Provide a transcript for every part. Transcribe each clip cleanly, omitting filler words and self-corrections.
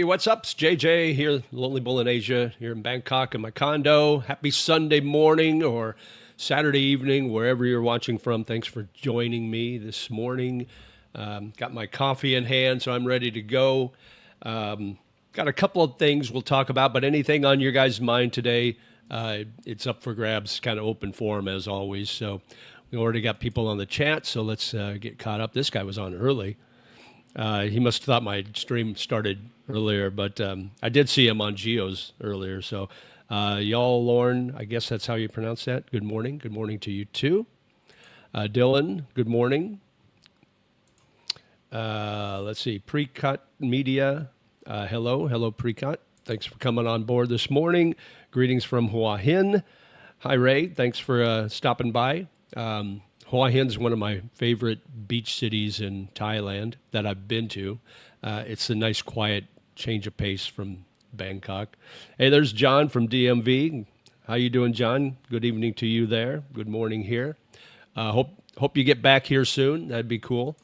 Hey, what's up? It's JJ here, Lonely Bull in Asia, here in Bangkok in my condo. Happy Sunday morning or Saturday evening, wherever you're watching from. Thanks for joining me this morning. Got my coffee in hand, so I'm ready to go. Got a couple of things we'll talk about, but anything on your guys' mind today, it's up for grabs, kind of open forum as always. So we already got people on the chat, so let's get caught up. This guy was on early. He must have thought my stream started earlier, but I did see him on Geo's earlier. So, y'all, Lauren, I guess that's how you pronounce that. Good morning. Good morning to you too. Dylan, good morning. Let's see. Pre-cut media. Hello, pre-cut. Thanks for coming on board this morning. Greetings from Hua Hin. Hi, Ray. Thanks for stopping by. Hua Hin is one of my favorite beach cities in Thailand that I've been to. It's a nice, quiet change of pace from Bangkok. Hey, there's John from DMV. How you doing, John? Good evening to you there. Good morning here. Hope you get back here soon. That'd be cool.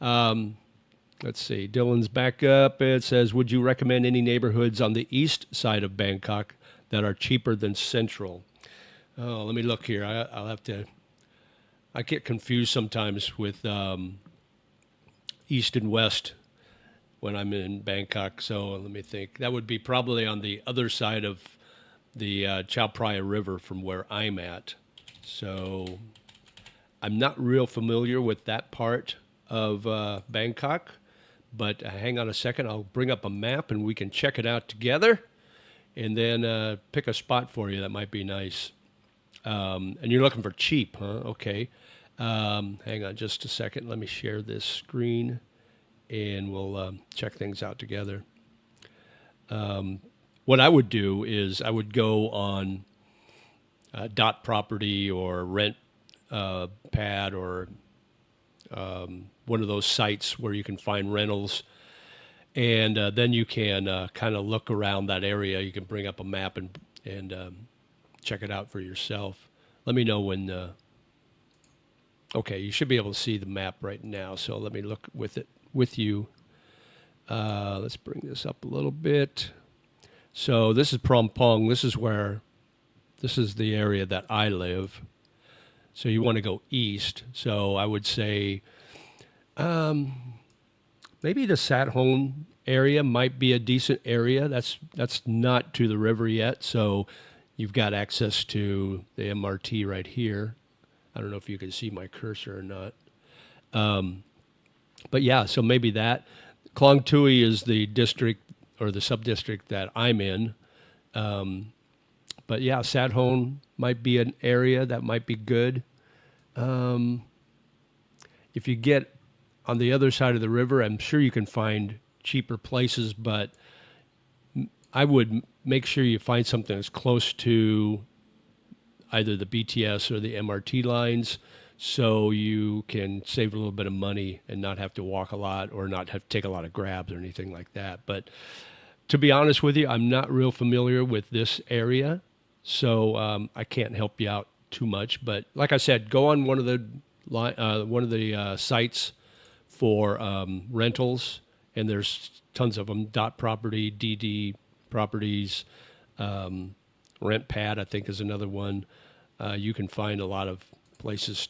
Let's see. Dylan's back up. It says, would you recommend any neighborhoods on the east side of Bangkok that are cheaper than central? Oh, let me look here. I'll have to... I get confused sometimes with east and west when I'm in Bangkok. So let me think. That would be probably on the other side of the Chao Phraya River from where I'm at. So I'm not real familiar with that part of Bangkok. But hang on a second. I'll bring up a map and we can check it out together. And then pick a spot for you that might be nice. And you're looking for cheap, huh? Okay. Hang on just a second. Let me share this screen and we'll check things out together. What I would do is I would go on Dot Property or Rent Pad or one of those sites where you can find rentals. And then you can kind of look around that area. You can bring up a map and check it out for yourself. Let me know when... okay, you should be able to see the map right now, so let me look with you. Let's bring this up a little bit. So this is Phrom Phong. This is the area that I live. So you want to go east. So I would say maybe the Sat Hone area might be a decent area. That's not to the river yet, so you've got access to the MRT right here. I don't know if you can see my cursor or not. But yeah, so maybe that. Klong Tui is the district or the sub-district that I'm in. But yeah, Sat Hone might be an area that might be good. If you get on the other side of the river, I'm sure you can find cheaper places, but I would make sure you find something that's close to either the BTS or the MRT lines so you can save a little bit of money and not have to walk a lot or not have to take a lot of grabs or anything like that. But to be honest with you, I'm not real familiar with this area, so I can't help you out too much. But like I said, go on one of the sites for rentals, and there's tons of them. Dot Property, DD Properties, Rent Pad, I think, is another one. You can find a lot of places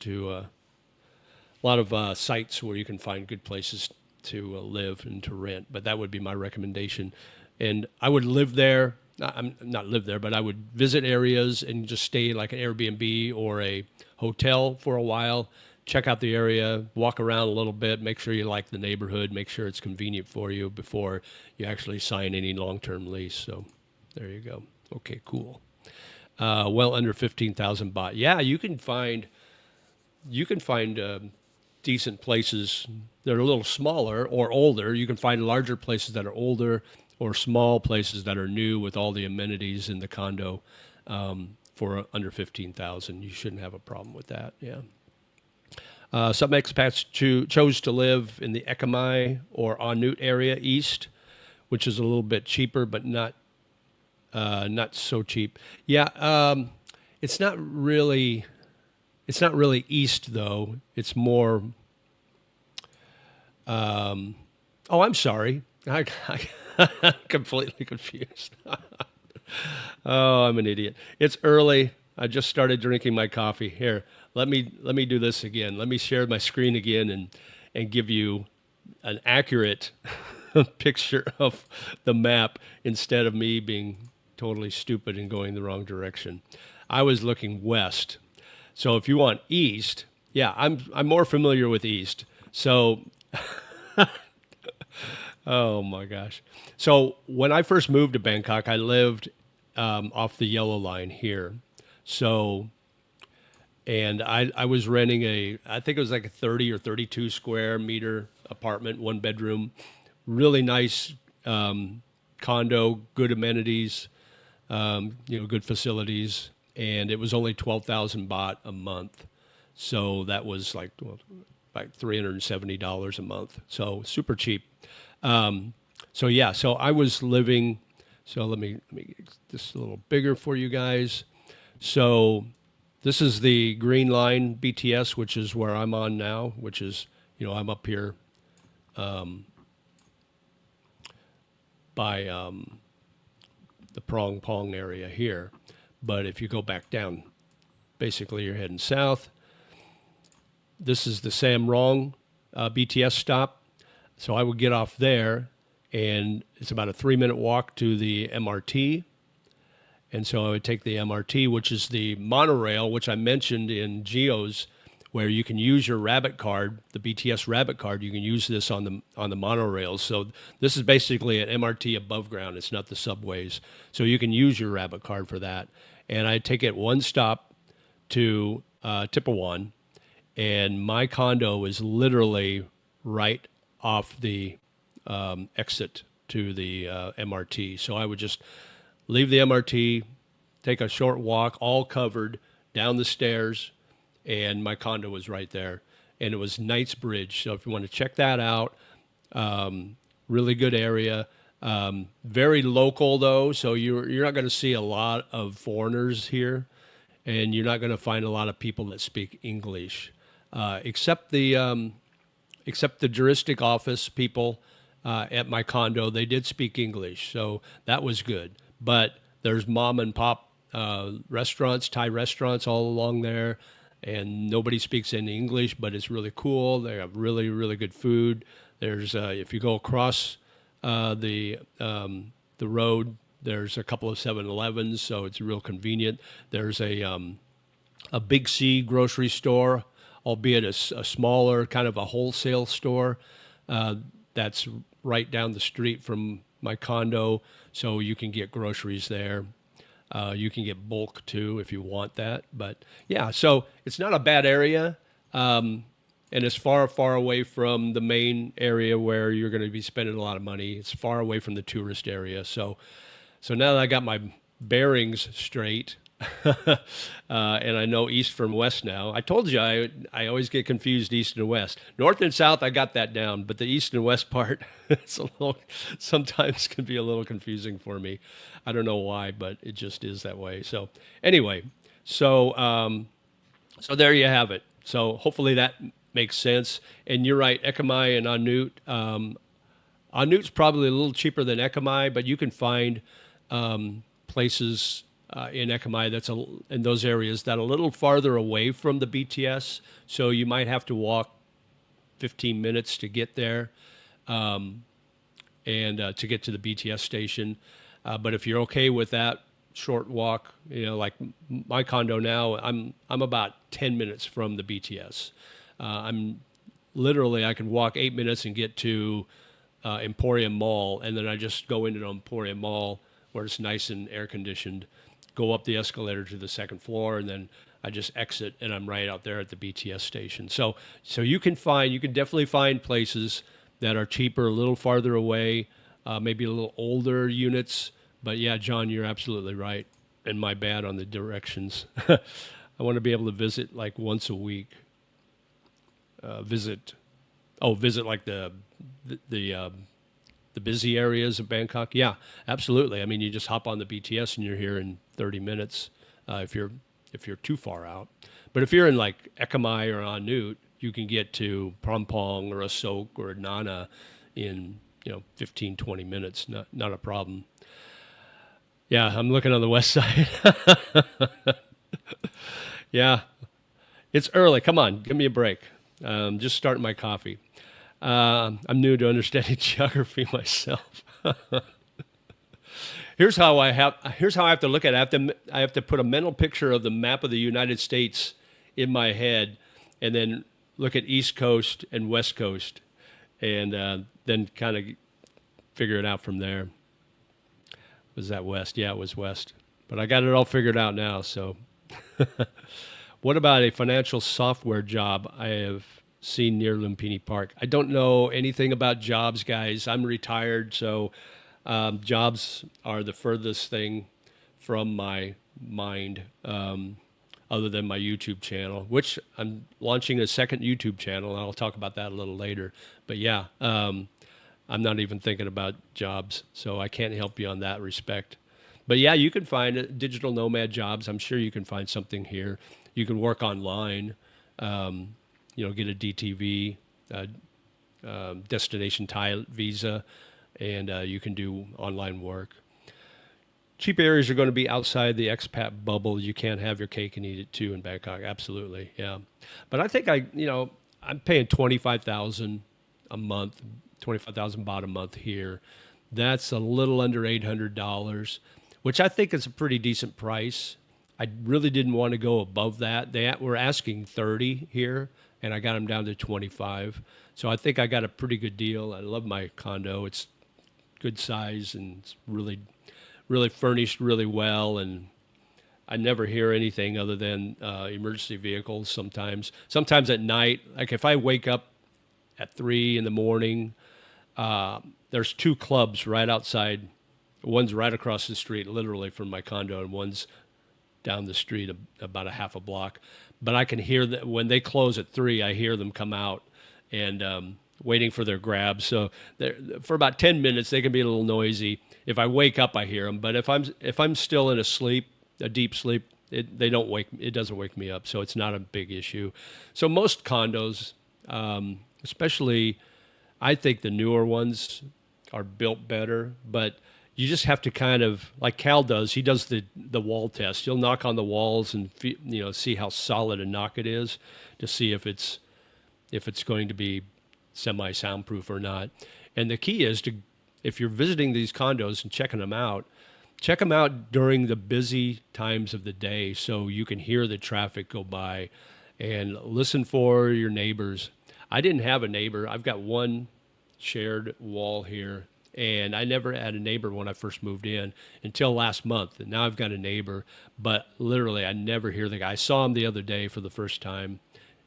sites where you can find good places to live and to rent. But that would be my recommendation. And I would live there. I'm not live there, but I would visit areas and just stay like an Airbnb or a hotel for a while. Check out the area, walk around a little bit, make sure you like the neighborhood, make sure it's convenient for you before you actually sign any long-term lease. So there you go. Okay, cool. Well under 15,000 baht. Yeah, you can find decent places that are a little smaller or older. You can find larger places that are older or small places that are new with all the amenities in the condo for under 15,000. You shouldn't have a problem with that. Yeah. Some expats chose to live in the Ekamai or Anut area east, which is a little bit cheaper, but not so cheap. Yeah, it's not really east though. It's more. Oh, I'm sorry. I Completely confused. Oh, I'm an idiot. It's early. I just started drinking my coffee. Here, let me do this again. Let me share my screen again and give you an accurate picture of the map instead of me being totally stupid and going the wrong direction. I was looking west. So if you want east, yeah, I'm more familiar with east. So, oh my gosh. So when I first moved to Bangkok, I lived off the yellow line here. So, and I was renting I think it was like a 30 or 32 square meter apartment, one bedroom, really nice condo, good amenities, good facilities, and it was only 12,000 baht a month. So that was like $370 a month. So super cheap. So yeah, so I was living. So let me get this a little bigger for you guys. So this is the Green Line BTS, which is where I'm on now, which is, I'm up here by the Prong Pong area here. But if you go back down, basically you're heading south. This is the Sam Rong BTS stop. So I would get off there, and it's about a 3-minute walk to the MRT. And so I would take the MRT, which is the monorail, which I mentioned in Geo's, where you can use your rabbit card, the BTS rabbit card. You can use this on the monorails. So this is basically an MRT above ground. It's not the subways. So you can use your rabbit card for that. And I take it one stop to Tippawan, and my condo is literally right off the exit to the MRT. So I would just leave the MRT, take a short walk, all covered, down the stairs, and my condo was right there. And it was Knightsbridge. So if you want to check that out, really good area. Very local though, so you're not going to see a lot of foreigners here, and you're not going to find a lot of people that speak English, except the juristic office people at my condo. They did speak English, so that was good. But there's mom and pop restaurants, Thai restaurants all along there, and nobody speaks any English, but it's really cool. They have really, really good food. There's if you go across the road, there's a couple of 7-Elevens, so it's real convenient. There's a Big C grocery store, albeit a smaller kind of a wholesale store that's right down the street from my condo, so you can get groceries there. You can get bulk too if you want that. But yeah, so it's not a bad area. And it's far, far away from the main area where you're going to be spending a lot of money. It's far away from the tourist area. So now that I got my bearings straight, and I know east from west now. I told you I always get confused east and west. North and south, I got that down, but the east and west part, it's sometimes can be a little confusing for me. I don't know why, but it just is that way. So anyway, so there you have it. So hopefully that makes sense. And you're right, Ekamai and Anut. Anut's probably a little cheaper than Ekamai, but you can find places in Ekamai in those areas that are a little farther away from the BTS. So you might have to walk 15 minutes to get there, and to get to the BTS station. But if you're okay with that short walk, like my condo now, I'm about 10 minutes from the BTS. I can walk 8 minutes and get to Emporium Mall, and then I just go into the Emporium Mall where it's nice and air conditioned, go up the escalator to the second floor, and then I just exit, and I'm right out there at the BTS station. So you can definitely find places that are cheaper, a little farther away, maybe a little older units. But yeah, John, you're absolutely right, and my bad on the directions. I want to be able to visit like once a week. Visit like the busy areas of Bangkok. Yeah, absolutely. I mean, you just hop on the BTS and you're here in 30 minutes if you're too far out. But if you're in like Ekamai or Anut, you can get to Prampong or Asok or Nana in 15, 20 minutes, not a problem. Yeah, I'm looking on the west side. Yeah, it's early. Come on, give me a break. Just starting my coffee. I'm new to understanding geography myself. Here's how I have to look at it. I have to put a mental picture of the map of the United States in my head, and then look at East Coast and West Coast, and then kind of figure it out from there. Was that West? Yeah, it was West. But I got it all figured out now. So, what about a financial software job I have seen near Lumpini Park? I don't know anything about jobs, guys. I'm retired, so jobs are the furthest thing from my mind, other than my YouTube channel, which I'm launching a second YouTube channel, and I'll talk about that a little later. But yeah, I'm not even thinking about jobs, so I can't help you on that respect. But yeah, you can find digital nomad jobs. I'm sure you can find something here. You can work online, get a DTV, destination Thai visa, and you can do online work. Cheap areas are going to be outside the expat bubble. You can't have your cake and eat it too in Bangkok. Absolutely, yeah. But I think I'm paying 25,000 a month, 25,000 baht a month here. That's a little under $800, which I think is a pretty decent price. I really didn't want to go above that. They were asking 30 here, and I got them down to 25. So I think I got a pretty good deal. I love my condo. It's good size, and it's really furnished really well, and I never hear anything other than emergency vehicles sometimes. Sometimes at night, like if I wake up at 3 in the morning, there's two clubs right outside. One's right across the street, literally from my condo, and one's down the street about a half a block. But I can hear that when they close at 3, I hear them come out and waiting for their grabs. So for about 10 minutes, they can be a little noisy. If I wake up, I hear them. But if I'm still in a deep sleep, it doesn't wake me up. So it's not a big issue. So most condos, especially, I think the newer ones are built better, but you just have to kind of, like Cal does, he does the wall test. He'll knock on the walls and see how solid a knock it is to see if it's going to be semi-soundproof or not. And the key is if you're visiting these condos and check them out during the busy times of the day so you can hear the traffic go by, and listen for your neighbors. I didn't have a neighbor. I've got one shared wall here, and I never had a neighbor when I first moved in until last month. And now I've got a neighbor, but literally I never hear the guy. I saw him the other day for the first time.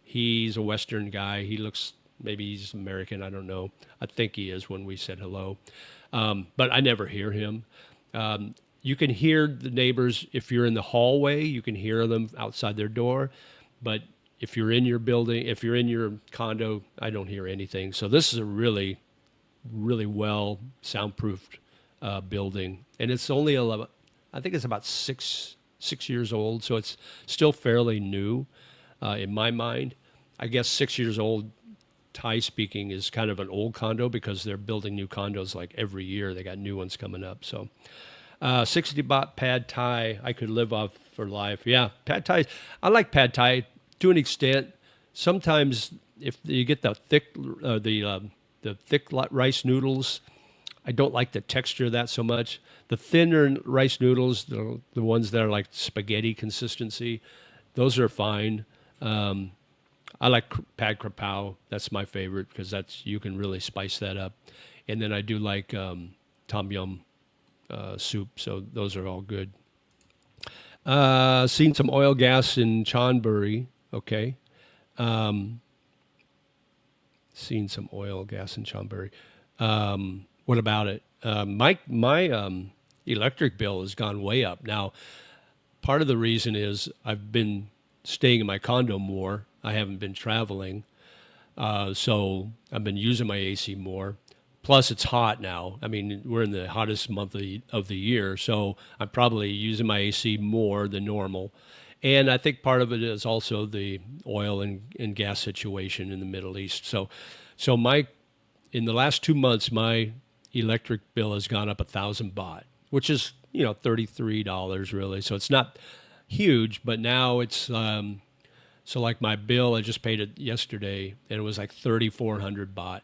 He's a Western guy. He looks, maybe he's American. I don't know. I think he is when we said hello. But I never hear him. You can hear the neighbors if you're in the hallway. You can hear them outside their door. But if you're in your building, if you're in your condo, I don't hear anything. So this is a really, really well soundproofed building. And it's only, I think it's about six years old. So it's still fairly new in my mind. I guess 6 years old, Thai speaking, is kind of an old condo because they're building new condos like every year. They got new ones coming up. So 60 baht pad Thai, I could live off for life. Yeah, pad Thai. I like pad Thai to an extent. Sometimes if you get the thick rice noodles, I don't like the texture of that so much. The thinner rice noodles, the ones that are like spaghetti consistency, those are fine. I like pad krapao. That's my favorite because you can really spice that up. And then I do like tom yum soup. So those are all good. Seen some oil gas in Chonburi. Okay. Seen some oil gas in Chonburi. What about it? My electric bill has gone way up. Now, part of the reason is I've been staying in my condo more. I haven't been traveling. So I've been using my AC more. Plus, it's hot now. I mean, we're in the hottest month of the year, so I'm probably using my AC more than normal. And I think part of it is also the oil and gas situation in the Middle East. So in the last 2 months, my electric bill has gone up 1,000 baht, which is $33 really. So it's not huge, but now it's so like my bill, I just paid it yesterday, and it was like 3,400 baht.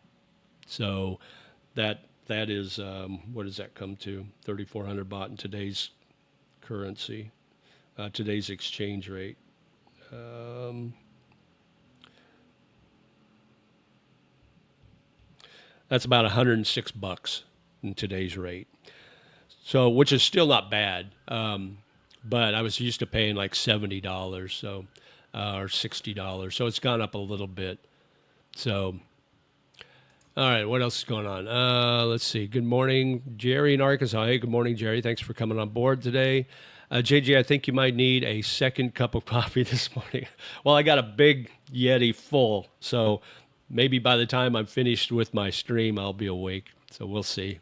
So that is what does that come to? 3,400 baht in today's currency, today's exchange rate. Um, that's about 106 bucks in today's rate. So, which is still not bad. But I was used to paying like $70, so or $60. So it's gone up a little bit. So, all right, what else is going on? Let's see. Good morning, Jerry in Arkansas. Hey, good morning, Jerry. Thanks for coming on board today. JJ, I think you might need a second cup of coffee this morning. Well, I got a big Yeti full, so maybe by the time I'm finished with my stream, I'll be awake. So we'll see.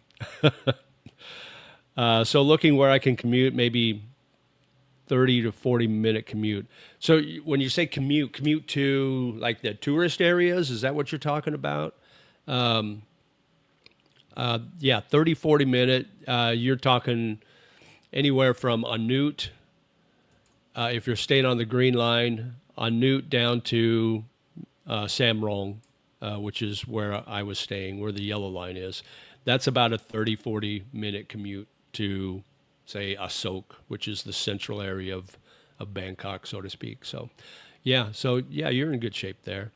So looking where I can commute, maybe 30 to 40-minute commute. So when you say commute to like the tourist areas, is that what you're talking about? Yeah, 30, 40 minute. You're talking anywhere from Anut, if you're staying on the Green Line, Anut down to Samrong, which is where I was staying, where the yellow line is. That's about a 30, 40-minute commute to, say, Asok, which is the central area of Bangkok, so to speak. So, yeah, you're in good shape there.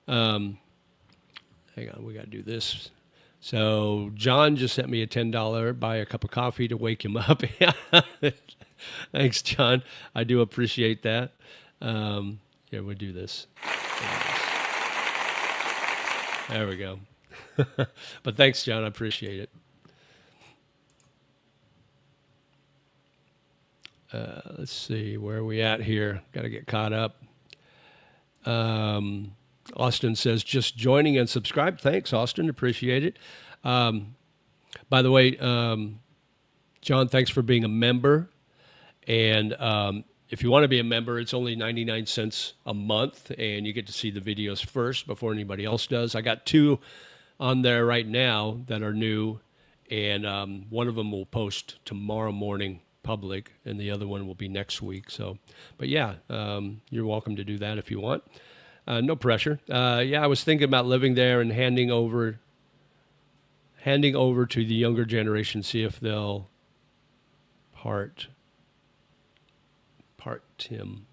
Hang on, we got to do this. So John just sent me a $10 buy a cup of coffee to wake him up. Thanks, John. I do appreciate that. Here, we'll do this. There we go. But thanks, John. I appreciate it. Let's see, where are we at here? Got to get caught up. Austin says, just joining and subscribe. Thanks, Austin. Appreciate it. By the way, John, thanks for being a member. And if you want to be a member, it's only 99 cents a month, and you get to see the videos first before anybody else does. I got 2 on there right now that are new, and one of them will post tomorrow morning public, and the other one will be next week. So, but yeah, you're welcome to do that if you want. No pressure. Yeah, I was thinking about living there and handing over to the younger generation, see if they'll part-time.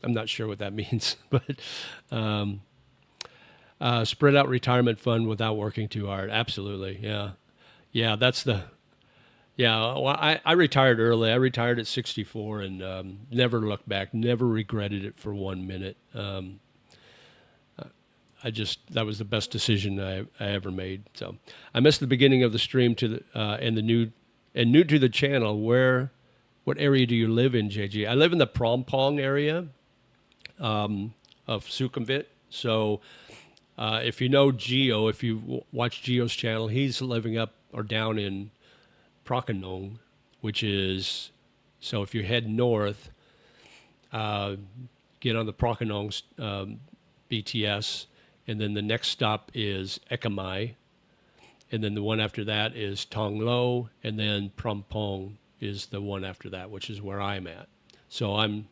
I'm not sure what that means, but spread out retirement fund without working too hard. Absolutely. Yeah, well, I retired early. I retired at 64 and never looked back, never regretted it for 1 minute. That was the best decision I ever made. So I missed the beginning of the stream and new to the channel. What area do you live in, JG? I live in the Prompong area of Sukhumvit. So if you know Geo, if you watch Geo's channel, he's living up or down in Prakanong, which is, so if you head north, get on the Prakanong BTS, and then the next stop is Ekamai, and then the one after that is Tonglo, and then Prompong is the one after that, which is where I'm at. So and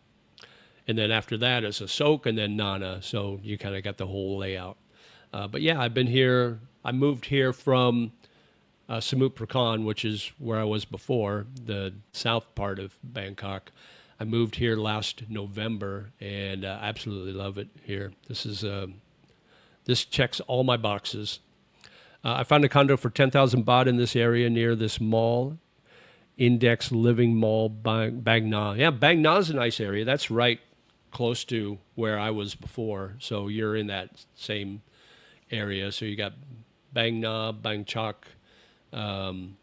then after that is Asok, and then Nana, so you kind of got the whole layout. But yeah, I've been here, I moved here from Samut Prakan, which is where I was before, the south part of Bangkok. I moved here last November, and I absolutely love it here. This checks all my boxes. I found a condo for 10,000 baht in this area near this mall, Index Living Mall, Bang Na. Yeah, Bang Na is a nice area. That's right close to where I was before. So you're in that same area. So you got Bang Na, Bang Chok, Punawiti.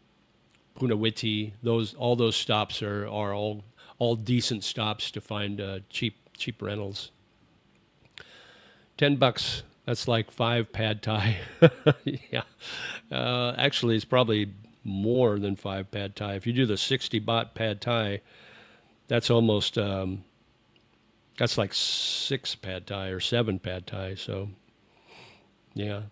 All those stops are all decent stops to find cheap rentals. $10. That's like 5 pad thai. Yeah. Actually, it's probably more than 5 pad thai. If you do the 60 baht pad thai, that's almost that's like 6 pad thai or 7 pad thai. So, yeah,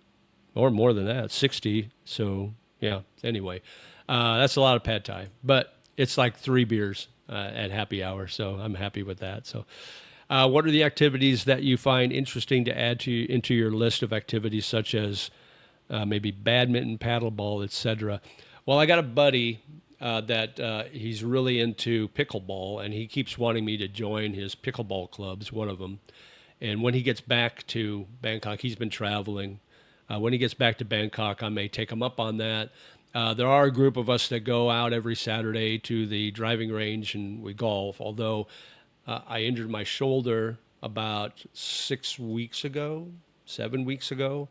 or more than that, 60. So yeah. Anyway, that's a lot of pad thai, but it's like 3 beers at happy hour, so I'm happy with that. So, what are the activities that you find interesting to add into your list of activities, such as maybe badminton, paddleball, etc.? Well, I got a buddy that he's really into pickleball, and he keeps wanting me to join his pickleball clubs, one of them. And when he gets back to Bangkok, he's been traveling. When he gets back to Bangkok, I may take him up on that. There are a group of us that go out every Saturday to the driving range and we golf, although I injured my shoulder about 6 weeks ago, 7 weeks ago,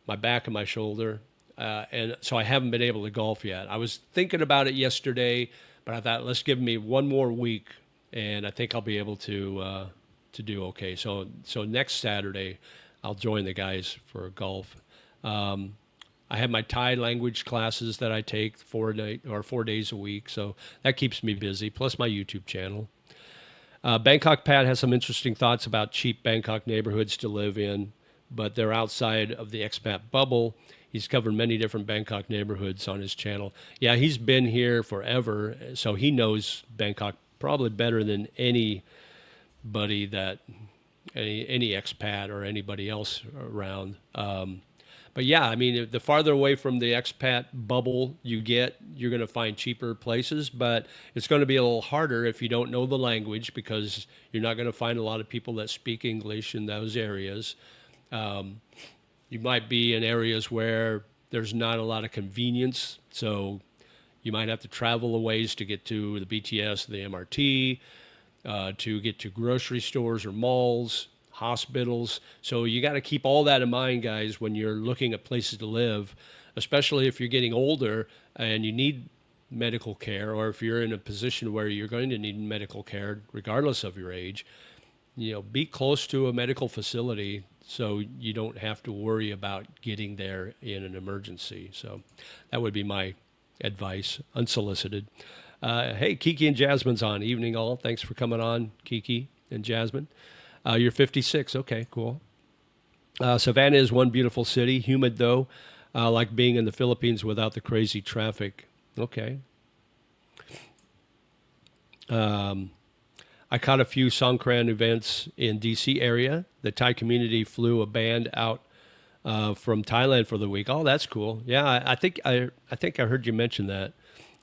my back and my shoulder. And so I haven't been able to golf yet. I was thinking about it yesterday, but I thought, let's give me one more week, and I think I'll be able to do okay. So next Saturday, I'll join the guys for golf. I have my Thai language classes that I take 4 days a week, so that keeps me busy. Plus my YouTube channel. Bangkok Pat has some interesting thoughts about cheap Bangkok neighborhoods to live in, but they're outside of the expat bubble. He's covered many different Bangkok neighborhoods on his channel. Yeah, he's been here forever, so he knows Bangkok probably better than anybody that any expat or anybody else around. But yeah, I mean, the farther away from the expat bubble you get, you're going to find cheaper places, but it's going to be a little harder if you don't know the language, because you're not going to find a lot of people that speak English in those areas. You might be in areas where there's not a lot of convenience, so you might have to travel a ways to get to the BTS, the MRT, to get to grocery stores or malls, hospitals. So you got to keep all that in mind, guys, when you're looking at places to live, especially if you're getting older and you need medical care, or if you're in a position where you're going to need medical care regardless of your age. Be close to a medical facility so you don't have to worry about getting there in an emergency. So that would be my advice, unsolicited. Hey, Kiki and Jasmine's on. Evening all. Thanks for coming on, Kiki and Jasmine. You're 56. Okay, cool. Savannah is one beautiful city. Humid, though. Like being in the Philippines without the crazy traffic. Okay. I caught a few Songkran events in D.C. area. The Thai community flew a band out from Thailand for the week. Oh, that's cool. Yeah, I think I heard you mention that.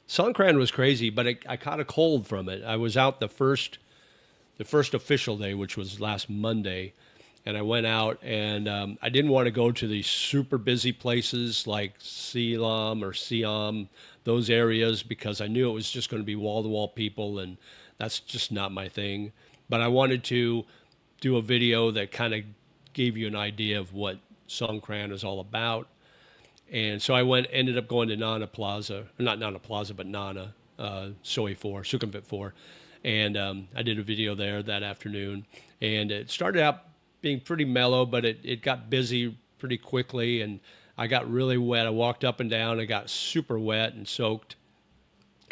Songkran was crazy, but I caught a cold from it. I was out the first official day, which was last Monday, and I went out, and I didn't want to go to these super busy places like Siam or Siam, those areas, because I knew it was just going to be wall-to-wall people, and that's just not my thing. But I wanted to do a video that kind of gave you an idea of what Songkran is all about. And so I ended up going to Nana Plaza, not Nana Plaza, but Nana, Soi 4, Sukhumvit 4. And I did a video there that afternoon. And it started out being pretty mellow, but it got busy pretty quickly. And I got really wet. I walked up and down. I got super wet and soaked.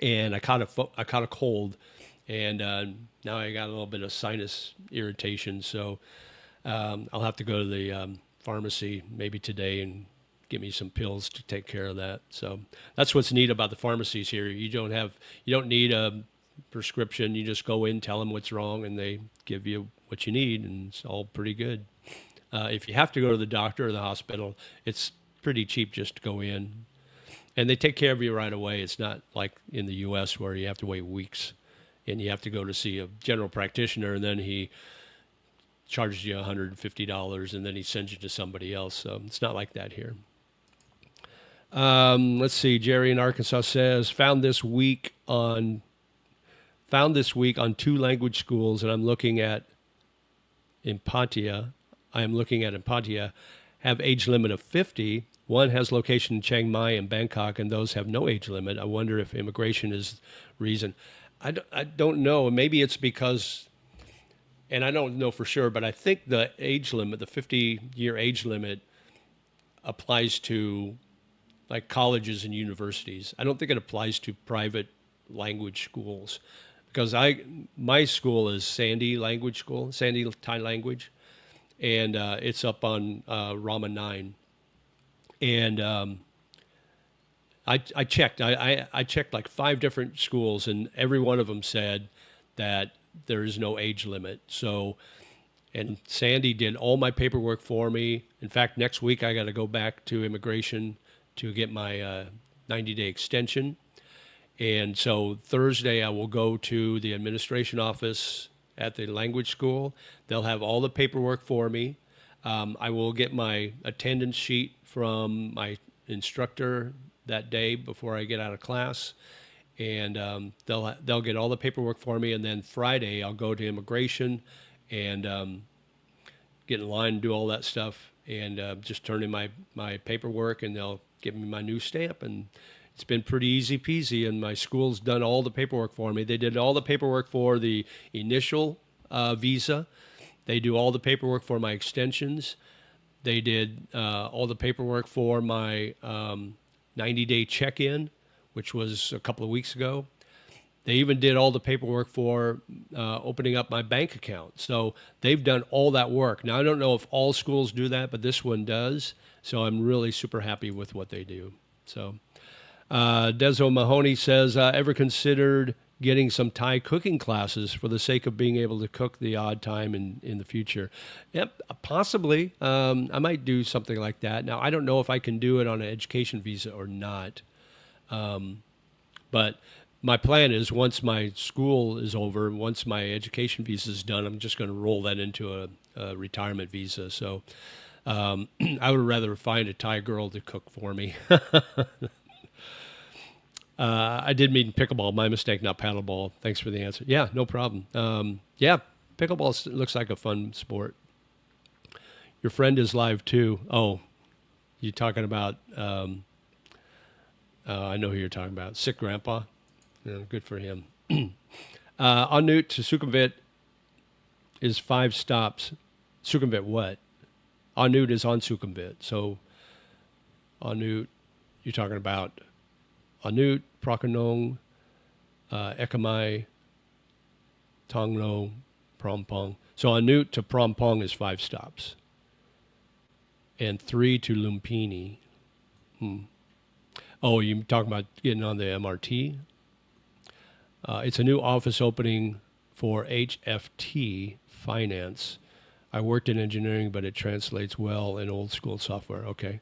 And I caught a cold. And now I got a little bit of sinus irritation. So I'll have to go to the pharmacy maybe today and get me some pills to take care of that. So that's what's neat about the pharmacies here. You don't need a prescription. You just go in, tell them what's wrong, and they give you what you need, and it's all pretty good. If you have to go to the doctor or the hospital, it's pretty cheap just to go in, and they take care of you right away. It's not like in the U.S. where you have to wait weeks, and you have to go to see a general practitioner, and then he charges you $150, and then he sends you to somebody else. So it's not like that here. Let's see. Jerry in Arkansas says, found this week on 2 language schools, and I'm looking at Empatia. Have age limit of 50. One has location in Chiang Mai and Bangkok, and those have no age limit. I wonder if immigration is reason. I don't know. Maybe it's because, and I don't know for sure, but I think the age limit, the 50-year age limit, applies to like colleges and universities. I don't think it applies to private language schools, because my school is Sandy Language School, Sandy Thai Language, and it's up on Rama 9. And I checked. I checked like 5 different schools, and every one of them said that there is no age limit. So, and Sandy did all my paperwork for me. In fact, next week I got to go back to immigration to get my 90-day extension. And so Thursday I will go to the administration office at the language school. They'll have all the paperwork for me. I will get my attendance sheet from my instructor that day before I get out of class, and they'll get all the paperwork for me. And then Friday I'll go to immigration and get in line and do all that stuff, and just turn in my paperwork, and they'll give me my new stamp. And it's been pretty easy peasy, and my school's done all the paperwork for me. They did all the paperwork for the initial visa. They do all the paperwork for my extensions. They did all the paperwork for my 90-day check-in, which was a couple of weeks ago. They even did all the paperwork for opening up my bank account. So they've done all that work. Now, I don't know if all schools do that, but this one does. So I'm really super happy with what they do. So Deso Mahoney says, ever considered getting some Thai cooking classes for the sake of being able to cook the odd time in the future? Yep, possibly. I might do something like that. Now, I don't know if I can do it on an education visa or not. But my plan is once my school is over, once my education visa is done, I'm just going to roll that into a retirement visa. So I would rather find a Thai girl to cook for me. I did mean pickleball. My mistake, not paddleball. Thanks for the answer. Yeah, no problem. Yeah, pickleball looks like a fun sport. Your friend is live too. Oh, you talking about? I know who you're talking about. Sick grandpa. Yeah, good for him. En route to Sukhumvit is 5 stops. Sukhumvit what? En route is on Sukhumvit. So en route, you're talking about en route, Prakanong, Ekamai, Tonglo, Prompong. So en route to Prompong is 5 stops. And 3 to Lumpini. Oh, you talking about getting on the MRT? It's a new office opening for HFT Finance. I worked in engineering, but it translates well in old school software. Okay.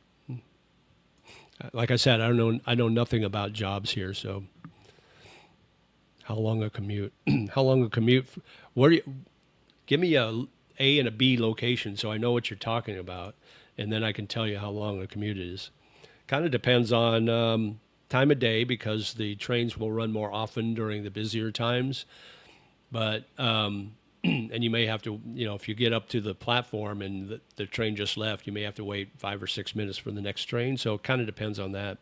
Like I said, I know nothing about jobs here. So, how long a commute? How long a commute? Give me a and a B location so I know what you're talking about, and then I can tell you how long a commute is. Kind of depends on time of day, because the trains will run more often during the busier times. But and you may have to, if you get up to the platform and the train just left, you may have to wait 5 or 6 minutes for the next train. So it kind of depends on that.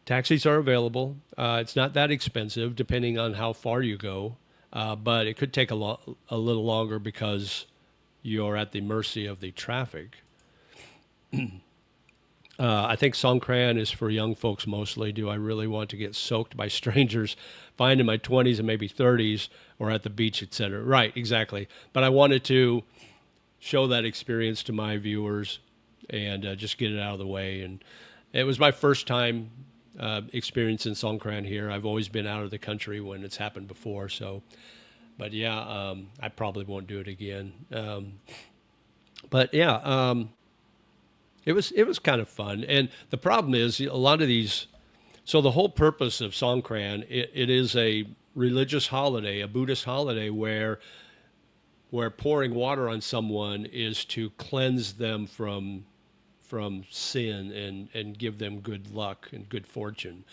Taxis are available. It's not that expensive, depending on how far you go. But it could take a little longer because you're at the mercy of the traffic. I think Songkran is for young folks mostly. Do I really want to get soaked by strangers, fine in my 20s and maybe 30s, or at the beach, etc.? Right, exactly. But I wanted to show that experience to my viewers and just get it out of the way. And it was my first time experiencing Songkran here. I've always been out of the country when it's happened before. So, but yeah, I probably won't do it again. But yeah. It was kind of fun. And the problem is a lot of these, so the whole purpose of Songkran, it is a religious holiday, a Buddhist holiday where pouring water on someone is to cleanse them from sin and give them good luck and good fortune.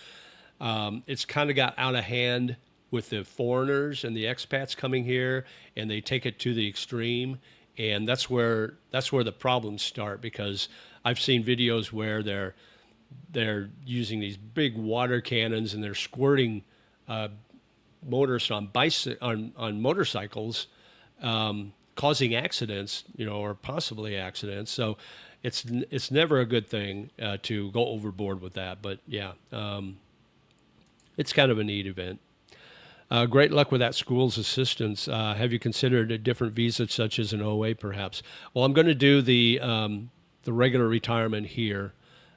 It's kind of got out of hand with the foreigners and the expats coming here, and they take it to the extreme. And that's where the problems start, because I've seen videos where they're using these big water cannons and they're squirting motorists on motorcycles, causing accidents, or possibly accidents. So it's never a good thing to go overboard with that. But yeah, it's kind of a neat event. Great luck with that school's assistance. Have you considered a different visa, such as an OA, perhaps? Well, I'm going to do the regular retirement here.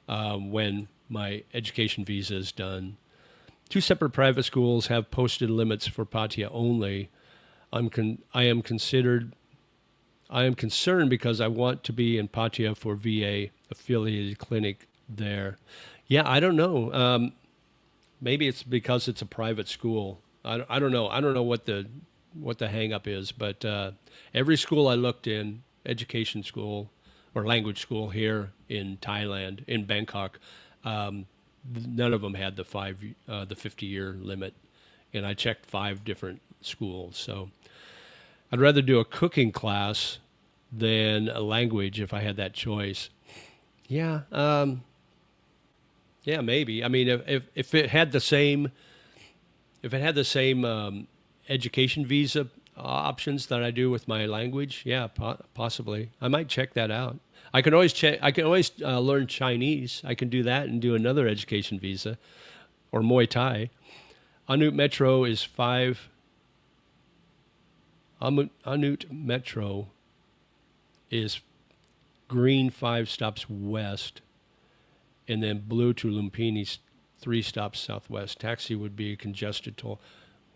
when my education visa is done. Two separate private schools have posted limits for Pattaya only. I am considered I am concerned because I want to be in Pattaya for VA affiliated clinic there. Yeah, I don't know. Maybe it's because it's a private school. I don't know. I don't know what the hang up is, but every school I looked in, education school or language school here in Thailand, in Bangkok, um, none of them had the 50-year limit, and I checked 5 different schools. So I'd rather do a cooking class than a language if I had that choice. Yeah, yeah, maybe. I mean, if it had the same education visa options that I do with my language, yeah, possibly. I might check that out. I can always check. I can always learn Chinese. I can do that and do another education visa or Muay Thai. Anut Metro is five. Anut Metro is green 5 stops west, and then blue to Lumpini 3 stops southwest. Taxi would be a congested toll.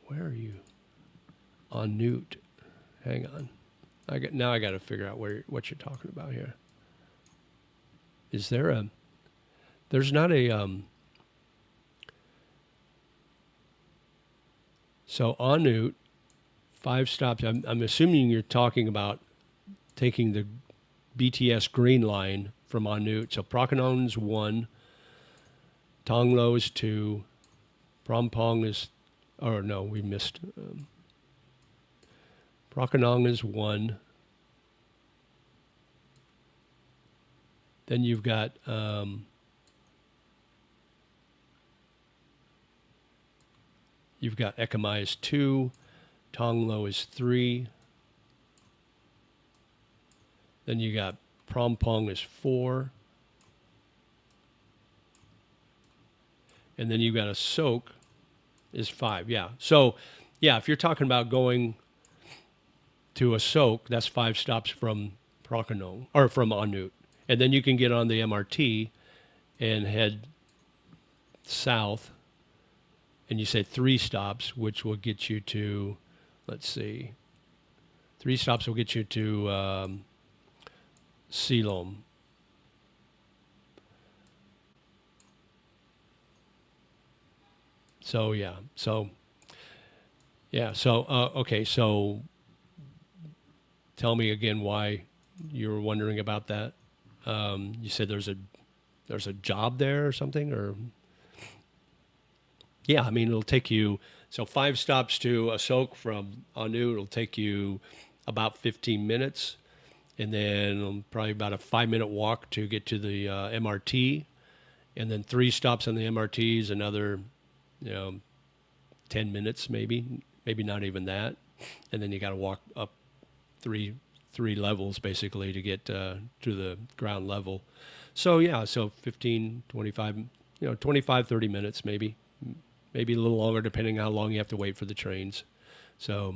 Where are you? Anut. Hang on. Now I got to figure out what you're talking about here. Is there a? There's not a. So Anut, 5 stops. I'm assuming you're talking about taking the BTS Green Line from Anut. So Prakanong's 1, Tonglo is 2, Prompong is, oh no, we missed. Prakanong is 1. Then you've got Ekamai is 2, Tonglo is 3. Then you got Prompong is 4. And then you've got a Sok is 5. Yeah. So, yeah, if you're talking about going to a Sok, that's 5 stops from Prakanong or from Anut. And then you can get on the MRT and head south. And you say 3 stops, which will get you to, let's see, 3 stops will get you to Silom. So okay. So tell me again why you were wondering about that. You said there's a job there or something, or yeah. I mean, it'll take you 5 stops to Asok from Anu. It'll take you about 15 minutes, and then probably about a 5-minute walk to get to the MRT, and then 3 stops on the MRT is another, 10 minutes maybe not even that, and then you got to walk up three levels basically to get to the ground level. So yeah, so 15, 25, 25, 30 minutes maybe a little longer depending on how long you have to wait for the trains. So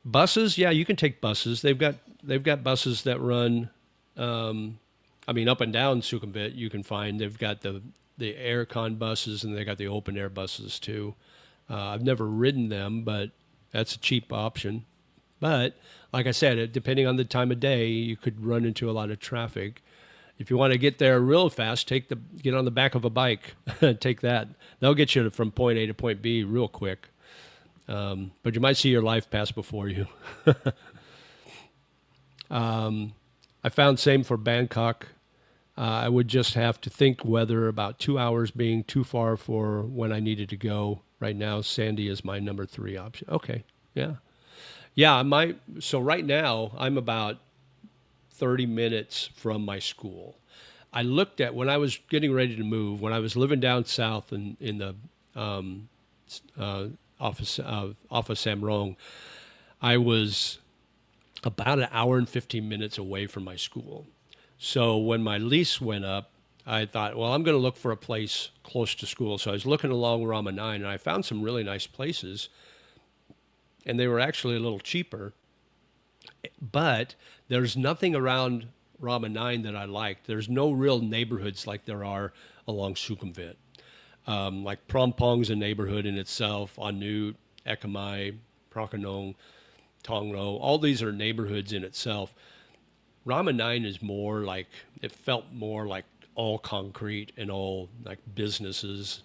buses, yeah, you can take buses. They've got buses that run, up and down Sukhumvit. You can find they've got the aircon buses and they got the open air buses too. I've never ridden them, but that's a cheap option. But like I said, depending on the time of day, you could run into a lot of traffic. If you want to get there real fast, get on the back of a bike. Take that. They'll get you from point A to point B real quick. But you might see your life pass before you. I found same for Bangkok. I would just have to think whether about 2 hours being too far for when I needed to go. Right now, Sandy is my number 3 option. Okay, yeah. Yeah, so right now, I'm about 30 minutes from my school. I looked at, when I was getting ready to move, when I was living down south in the off of Samrong, I was about an hour and 15 minutes away from my school. So when my lease went up, I thought, well, I'm going to look for a place close to school. So I was looking along Rama 9, and I found some really nice places, and they were actually a little cheaper. But there's nothing around Rama 9 that I liked. There's no real neighborhoods like there are along Sukhumvit. Like Prompong's a neighborhood in itself, Anut, Ekamai, Prakanong, Tongro. All these are neighborhoods in itself. Rama 9 is more like, it felt more like all concrete and all like businesses.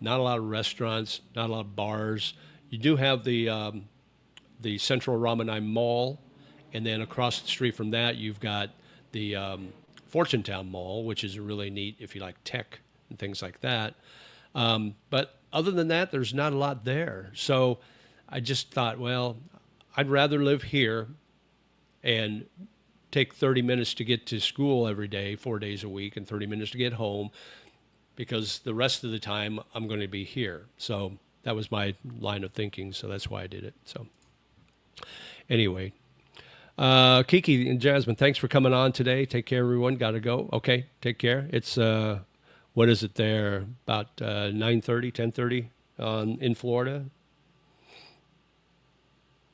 Not a lot of restaurants, not a lot of bars. You do have the Central Rama 9 Mall, and then across the street from that, you've got the Fortune Town Mall, which is really neat if you like tech and things like that. But other than that, there's not a lot there. So I just thought, well, I'd rather live here and take 30 minutes to get to school every day, 4 days a week, and 30 minutes to get home, because the rest of the time I'm going to be here. So that was my line of thinking. So that's why I did it. So anyway, Kiki and Jasmine, thanks for coming on today. Take care, everyone. Got to go. Okay, take care. It's what is it there? About 9:30, 10:30 in Florida.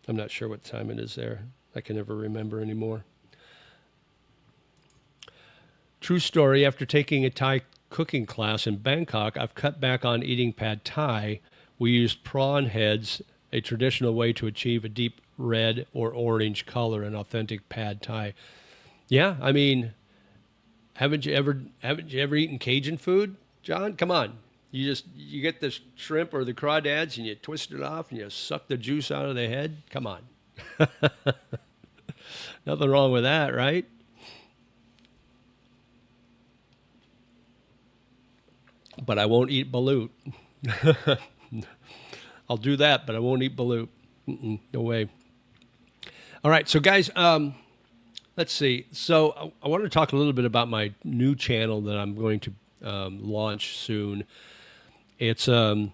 I'm not sure what time it is there. I can never remember anymore. True story. After taking a Thai cooking class in Bangkok, I've cut back on eating pad Thai. We used prawn heads, a traditional way to achieve a deep red or orange color in authentic pad Thai. Yeah, I mean, haven't you ever eaten Cajun food, John? Come on. You get the shrimp or the crawdads and you twist it off and you suck the juice out of the head. Come on. Nothing wrong with that, right? But I won't eat balut. I'll do that, but I won't eat balut. No way. All right, so guys, let's see. So I want to talk a little bit about my new channel that I'm going to launch soon. It's and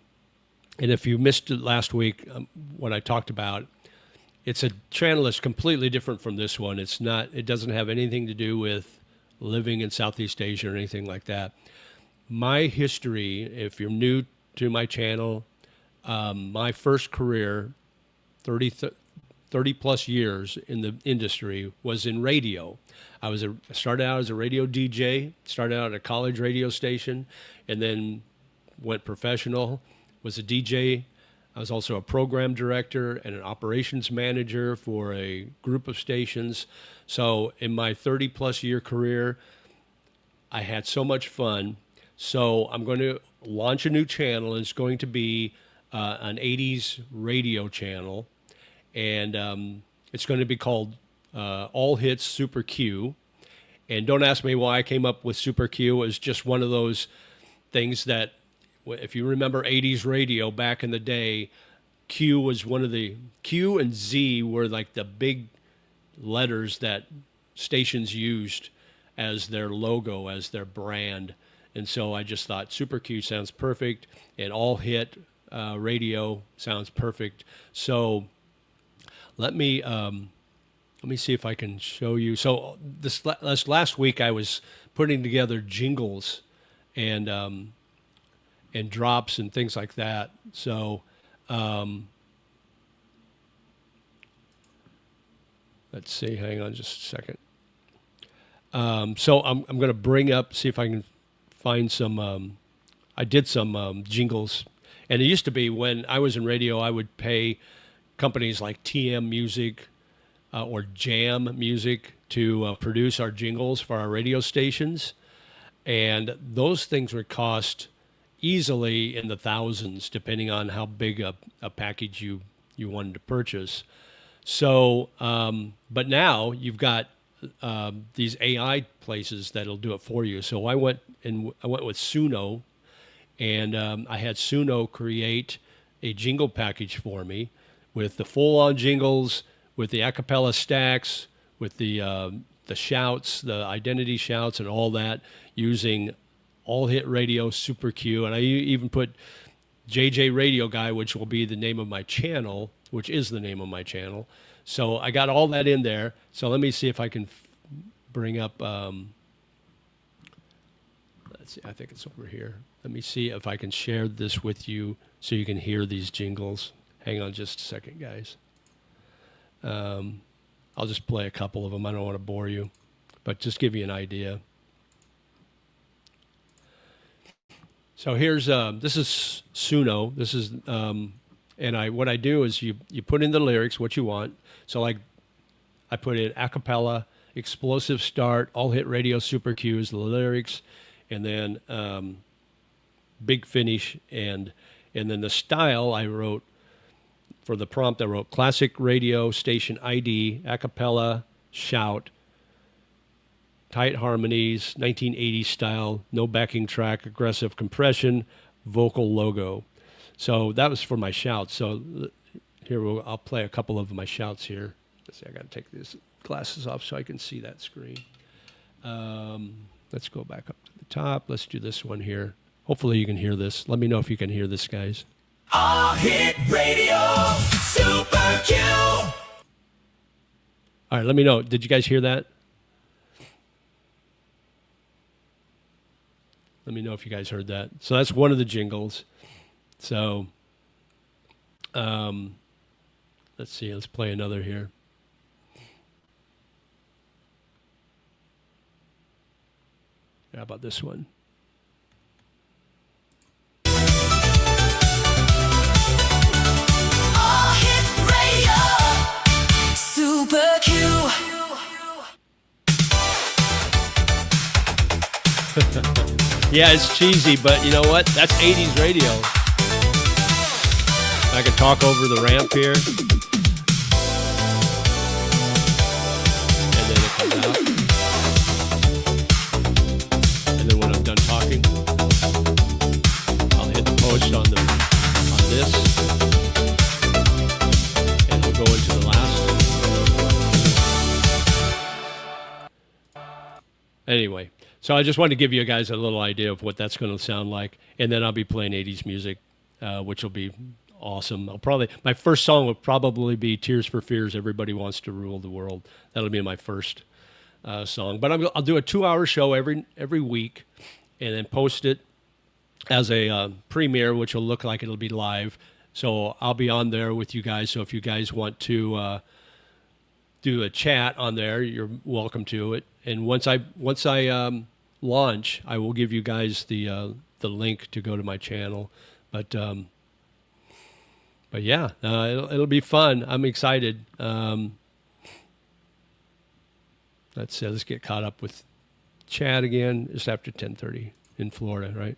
if you missed it last week, what I talked about, it's a channel that's completely different from this one. It's not. It doesn't have anything to do with living in Southeast Asia or anything like that. My history, if you're new to my channel, my first career, 30 plus years in the industry, was in radio. I started out as a radio DJ, started out at a college radio station, and then went professional, was a DJ. I was also a program director and an operations manager for a group of stations. So in my 30 plus year career, I had so much fun. So I'm going to launch a new channel. It's going to be an 80s radio channel, and it's going to be called All Hits Super Q. And don't ask me why I came up with Super Q. It was just one of those things that, if you remember 80s radio back in the day, Q was one of the, Q and Z were like the big letters that stations used as their logo, as their brand. And so I just thought Super Q sounds perfect, and All Hit radio sounds perfect. So let me see if I can show you. So this last week I was putting together jingles and drops and things like that. So let's see. Hang on just a second. So I'm going to bring up, see if I can find some. I did some jingles, and it used to be when I was in radio, I would pay companies like TM Music or Jam Music to produce our jingles for our radio stations, and those things would cost easily in the thousands, depending on how big a package you wanted to purchase. So, but now you've got these AI places that'll do it for you. So I went with Suno, and I had Suno create a jingle package for me with the full-on jingles, with the a cappella stacks, with the shouts, the identity shouts, and all that, using All Hit Radio Super Q. And I even put JJ Radio Guy, which will be the name of my channel, which is the name of my channel. So I got all that in there. So let me see if I can bring up, let's see, I think it's over here. Let me see if I can share this with you so you can hear these jingles. Hang on just a second, guys. I'll just play a couple of them. I don't want to bore you. but just give you an idea. So here's this is Suno. This is and what I do is you put in the lyrics what you want. So like I put in a cappella, explosive start, all hit radio super cues, the lyrics, and then big finish, and then the style I wrote for the prompt. I wrote classic radio station ID, a cappella, shout, tight harmonies, 1980s style, no backing track, aggressive compression, vocal logo. So that was for my shouts. So here I'll play a couple of my shouts here. Let's see, I got to take these glasses off so I can see that screen. Let's go back up to the top. Let's do this one here. Hopefully you can hear this. Let me know if you can hear this, guys. All Hit Radio, Super Q. All right, let me know. Did you guys hear that? Let me know if you guys heard that. So that's one of the jingles. So let's see. Let's play another here. How about this one? All Hit Radio, Super Q. Yeah, it's cheesy, but you know what? That's 80s radio. I can talk over the ramp here. And then it comes out. And then when I'm done talking, I'll hit the post on this. And we'll go into the last. Anyway. So I just wanted to give you guys a little idea of what that's going to sound like, and then I'll be playing 80s music, which will be awesome. My first song will probably be "Tears for Fears." Everybody Wants to Rule the World. That'll be my first song. But I'll do a 2-hour show every week, and then post it as a premiere, which will look like it'll be live. So I'll be on there with you guys. So if you guys want to do a chat on there, you're welcome to it. And once I launch, I will give you guys the link to go to my channel. But yeah, it'll be fun. I'm excited. Let's get caught up with chat again just after 10:30 in Florida, right?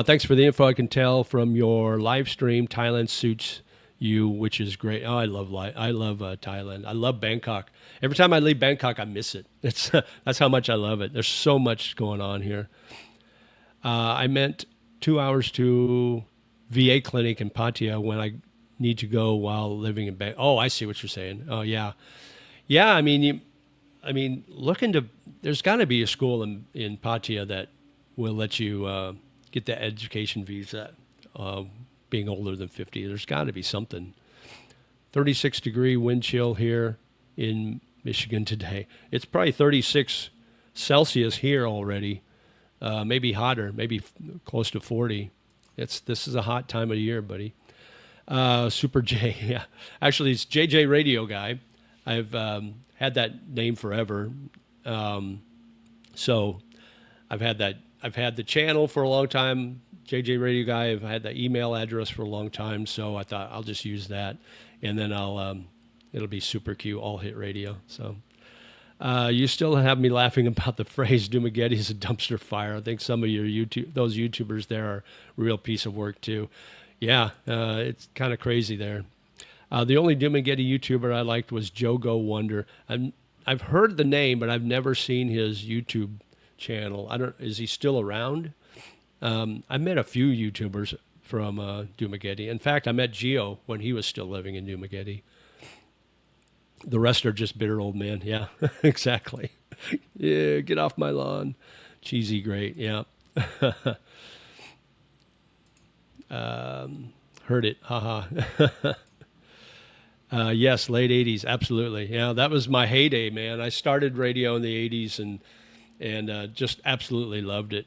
Thanks for the info. I can tell from your live stream, Thailand suits you, which is great. Oh, I love Thailand. I love Bangkok. Every time I leave Bangkok, I miss it. That's how much I love it. There's so much going on here. I meant 2 hours to VA clinic in Pattaya when I need to go while living in Bangkok. Oh, I see what you're saying. Oh, yeah. Yeah, I mean, look into, there's got to be a school in Pattaya that will let you get the education visa being older than 50. There's got to be something. 36-degree wind chill here in Michigan today. It's probably 36 Celsius here already. Maybe hotter, maybe close to 40. This is a hot time of year, buddy. Super J, yeah. Actually, it's JJ Radio Guy. I've had that name forever. So I've had the channel for a long time. JJ Radio Guy. I've had the email address for a long time, so I thought I'll just use that, and then it'll be Super Q, All Hit Radio. So you still have me laughing about the phrase "Dumageddon is a dumpster fire." I think some of those YouTubers there are a real piece of work too. Yeah, it's kind of crazy there. The only Dumageddon YouTuber I liked was Joe Go Wonder. I've heard the name, but I've never seen his YouTube channel. Is he still around? I met a few YouTubers from Dumageddon. In fact, I met Gio when he was still living in Dumageddon. The rest are just bitter old men. Yeah, exactly. Yeah, get off my lawn. Cheesy great. Yeah. Heard it. Haha. Yes, late 80s. Absolutely. Yeah, that was my heyday, man. I started radio in the 80s and just absolutely loved it.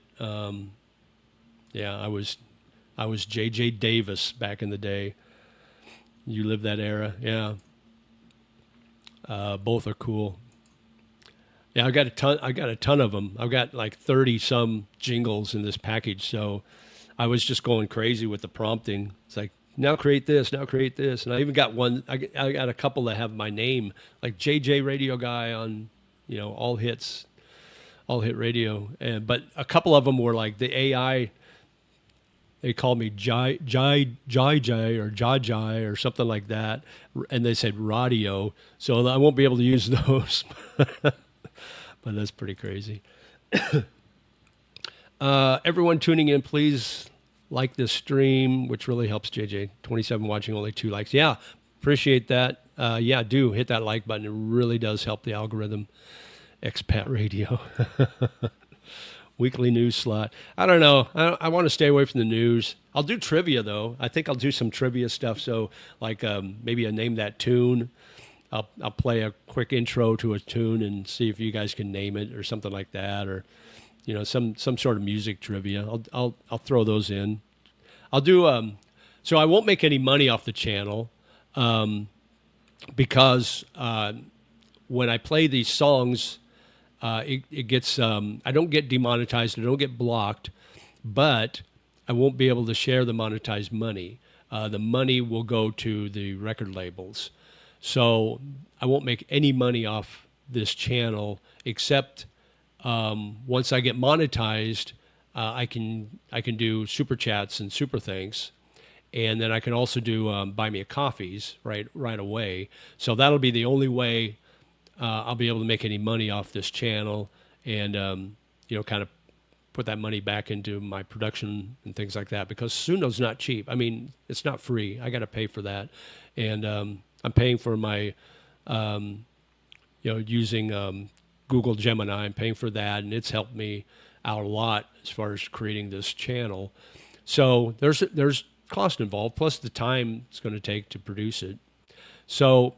Yeah, I was J.J. Davis back in the day. You lived that era, yeah. Both are cool. Yeah, I got a ton. I got a ton of them. I've got like 30 some jingles in this package. So I was just going crazy with the prompting. It's like now create this, now create this, and I even got one. I got a couple that have my name, like JJ Radio Guy on, all hits, all hit radio. And but a couple of them were like the AI. They called me Jai or Jai or something like that, and they said radio. So I won't be able to use those. But that's pretty crazy. Everyone tuning in, please like this stream, which really helps JJ. 27 watching, only 2 likes. Yeah, appreciate that. Yeah, do hit that like button. It really does help the algorithm. Expat Radio. Weekly news slot. I don't know. I want to stay away from the news. I'll do trivia, though. I think I'll do some trivia stuff. So, like maybe a Name That Tune. I'll play a quick intro to a tune and see if you guys can name it or something like that, or some sort of music trivia. I'll throw those in. I'll do so I won't make any money off the channel because when I play these songs, it gets I don't get demonetized, I don't get blocked, but I won't be able to share the monetized money. The money will go to the record labels. So I won't make any money off this channel except once I get monetized, I can do super chats and super thanks, and then I can also do buy me a coffees right away. So that'll be the only way I'll be able to make any money off this channel, and kind of put that money back into my production and things like that. Because Suno's not cheap. I mean, it's not free. I got to pay for that, and I'm paying for my, using Google Gemini. I'm paying for that, and it's helped me out a lot as far as creating this channel. So there's cost involved, plus the time it's going to take to produce it. So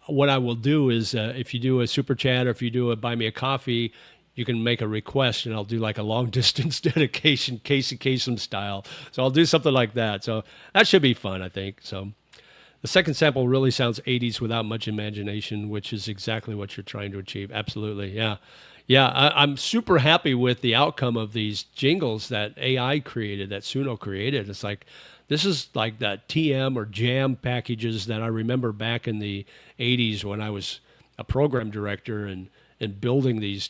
what I will do is if you do a super chat or if you do a buy me a coffee, you can make a request, and I'll do like a long distance dedication, Casey Kasem style. So I'll do something like that. So that should be fun, I think. So the second sample really sounds 80s without much imagination, which is exactly what you're trying to achieve. Absolutely. Yeah. Yeah. I'm super happy with the outcome of these jingles that AI created, that Suno created. It's like, this is like that TM or Jam packages that I remember back in the 80s when I was a program director and building these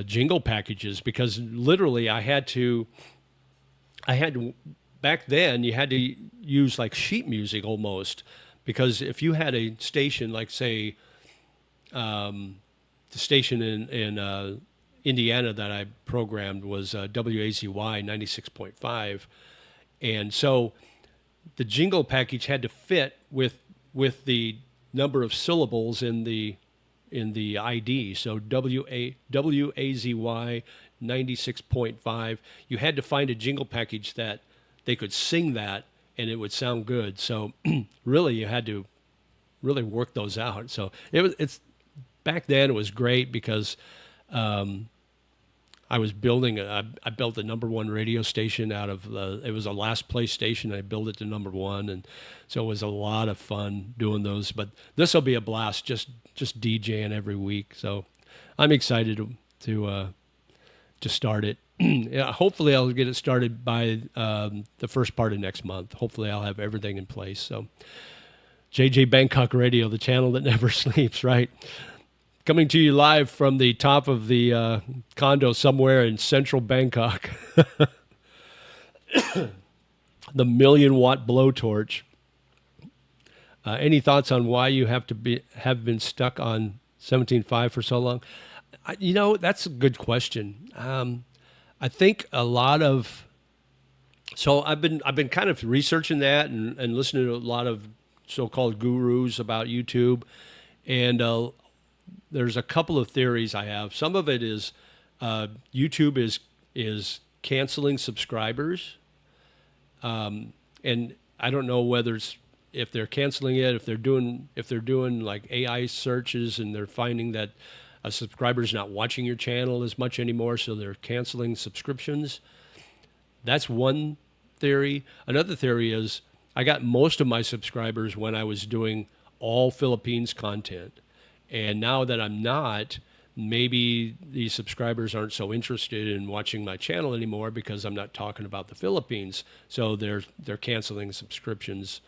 jingle packages, because literally I had to back then you had to use like sheet music almost, because if you had a station like say the station in Indiana that I programmed was WAZY 96.5, and so the jingle package had to fit with the number of syllables in the ID. So WAZY 96.5. You had to find a jingle package that they could sing that and it would sound good. So really, you had to really work those out. So it's back then it was great because I was building. I built the #1 radio station out of it was a last place station. I built it to #1, and so it was a lot of fun doing those. But this will be a blast, just DJing every week. So I'm excited to start it. Yeah, hopefully I'll get it started by the first part of next month. Hopefully I'll have everything in place. So JJ Bangkok Radio, the channel that never sleeps, right? Coming to you live from the top of the condo somewhere in central Bangkok. The 1,000,000-watt blowtorch. Any thoughts on why you have been stuck on 17.5 for so long? That's a good question. I think a lot of, so I've been kind of researching that and listening to a lot of so-called gurus about YouTube, and there's a couple of theories I have. Some of it is YouTube is canceling subscribers, and I don't know whether if they're canceling it, if they're doing like AI searches and they're finding that a subscriber's not watching your channel as much anymore, so they're canceling subscriptions. That's one theory. Another theory is I got most of my subscribers when I was doing all Philippines content. And now that I'm not, maybe these subscribers aren't so interested in watching my channel anymore because I'm not talking about the Philippines. So they're canceling subscriptions.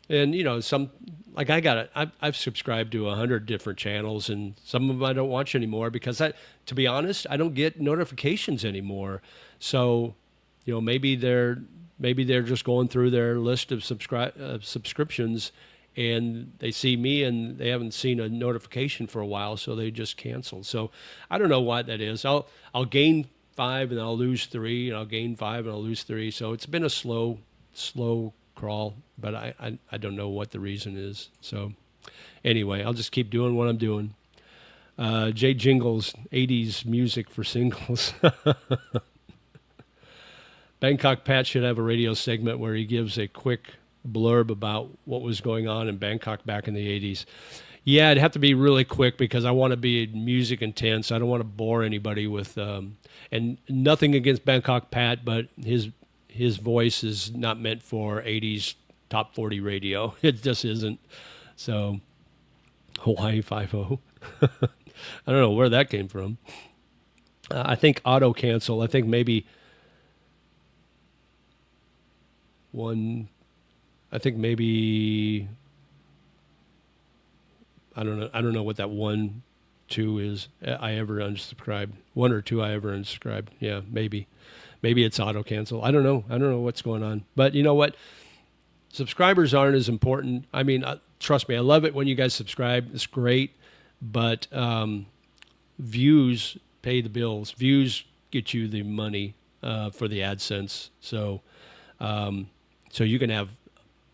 And some, like I've subscribed to 100 different channels, and some of them I don't watch anymore because to be honest, I don't get notifications anymore. So, maybe they're just going through their list of subscriptions, and they see me and they haven't seen a notification for a while, so they just cancel. So I don't know what that is. I'll gain 5 and I'll lose 3, and I'll gain 5 and I'll lose 3. So it's been a slow crawl, but I don't know what the reason is. So anyway, I'll just keep doing what I'm doing. Jay Jingles, 80s music for singles. Bangkok Pat should have a radio segment where he gives a quick blurb about what was going on in Bangkok back in the 80s. Yeah, it'd have to be really quick because I want to be music intense. I don't want to bore anybody with, and nothing against Bangkok Pat, but his voice is not meant for 80s top 40 radio. It just isn't. So, Hawaii 5-0. I don't know where that came from. I think auto cancel. I think maybe I don't know what that 1, 2 is. I ever unsubscribed. 1 or 2 I ever unsubscribed. Yeah, maybe it's auto cancel. I don't know what's going on. But you know what? Subscribers aren't as important. I mean, trust me, I love it when you guys subscribe. It's great, but views pay the bills. Views get you the money for the AdSense. So you can have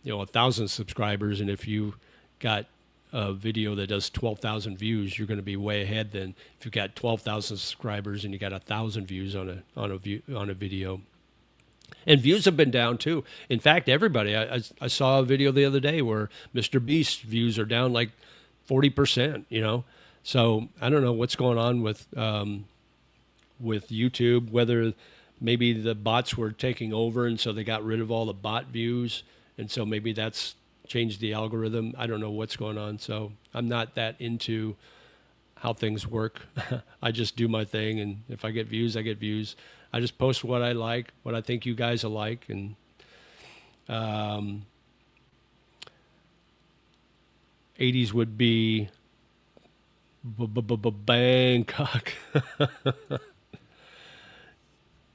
1,000 subscribers, and if you got a video that does 12,000 views, you're going to be way ahead than if you've got 12,000 subscribers and you got 1,000 views on a video. And views have been down too. In fact, everybody. I saw a video the other day where Mr. Beast's views are down like 40%. So I don't know what's going on with YouTube. Whether maybe the bots were taking over, and so they got rid of all the bot views, and so maybe that's changed the algorithm. I don't know what's going on. So I'm not that into how things work. I just do my thing, and if I get views, I get views. I just post what I like, what I think you guys will like, and 80s would be Bangkok.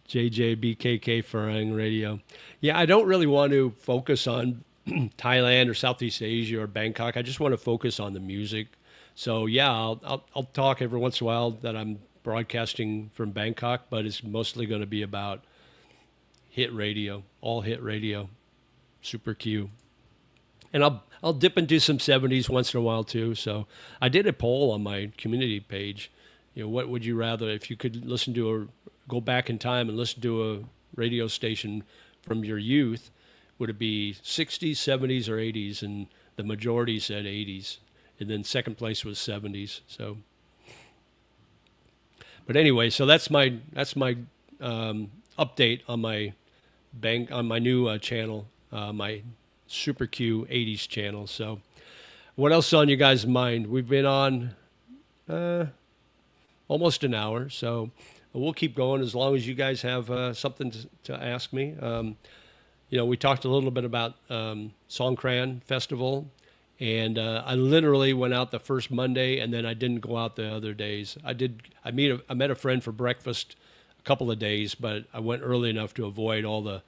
JJBKK Farang Radio. Yeah, I don't really want to focus on Thailand or Southeast Asia or Bangkok. I just want to focus on the music. So yeah, I'll talk every once in a while that I'm broadcasting from Bangkok, but it's mostly going to be about hit radio, all hit radio, Super Q. And I'll dip into some 70s once in a while too. So I did a poll on my community page. What would you rather, if you could go back in time and listen to a radio station from your youth, would it be 60s, 70s, or 80s? And the majority said 80s. And then second place was 70s. So, but anyway, so that's my update on my new channel, my Super Q 80s channel. So, what else is on you guys' mind? We've been on almost an hour, so we'll keep going as long as you guys have something to ask me. We talked a little bit about Songkran Festival, and I literally went out the first Monday, and then I didn't go out the other days. I met a friend for breakfast a couple of days, but I went early enough to avoid all the.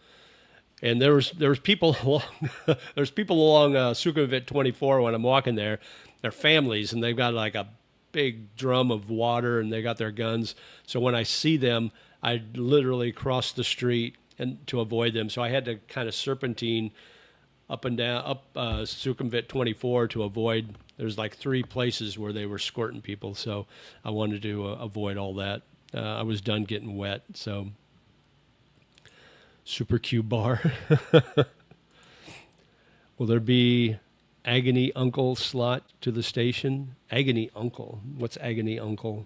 And there was people along there's people along Sukhumvit 24 when I'm walking there. They're families, and they've got like a big drum of water, and they got their guns. So when I see them, I literally cross the street and to avoid them. So I had to kind of serpentine up and down, up Sukhumvit 24 to avoid. There's like 3 places where they were escorting people. So I wanted to avoid all that. I was done getting wet. So Super Q bar. Will there be Agony Uncle slot to the station? Agony Uncle. What's Agony Uncle?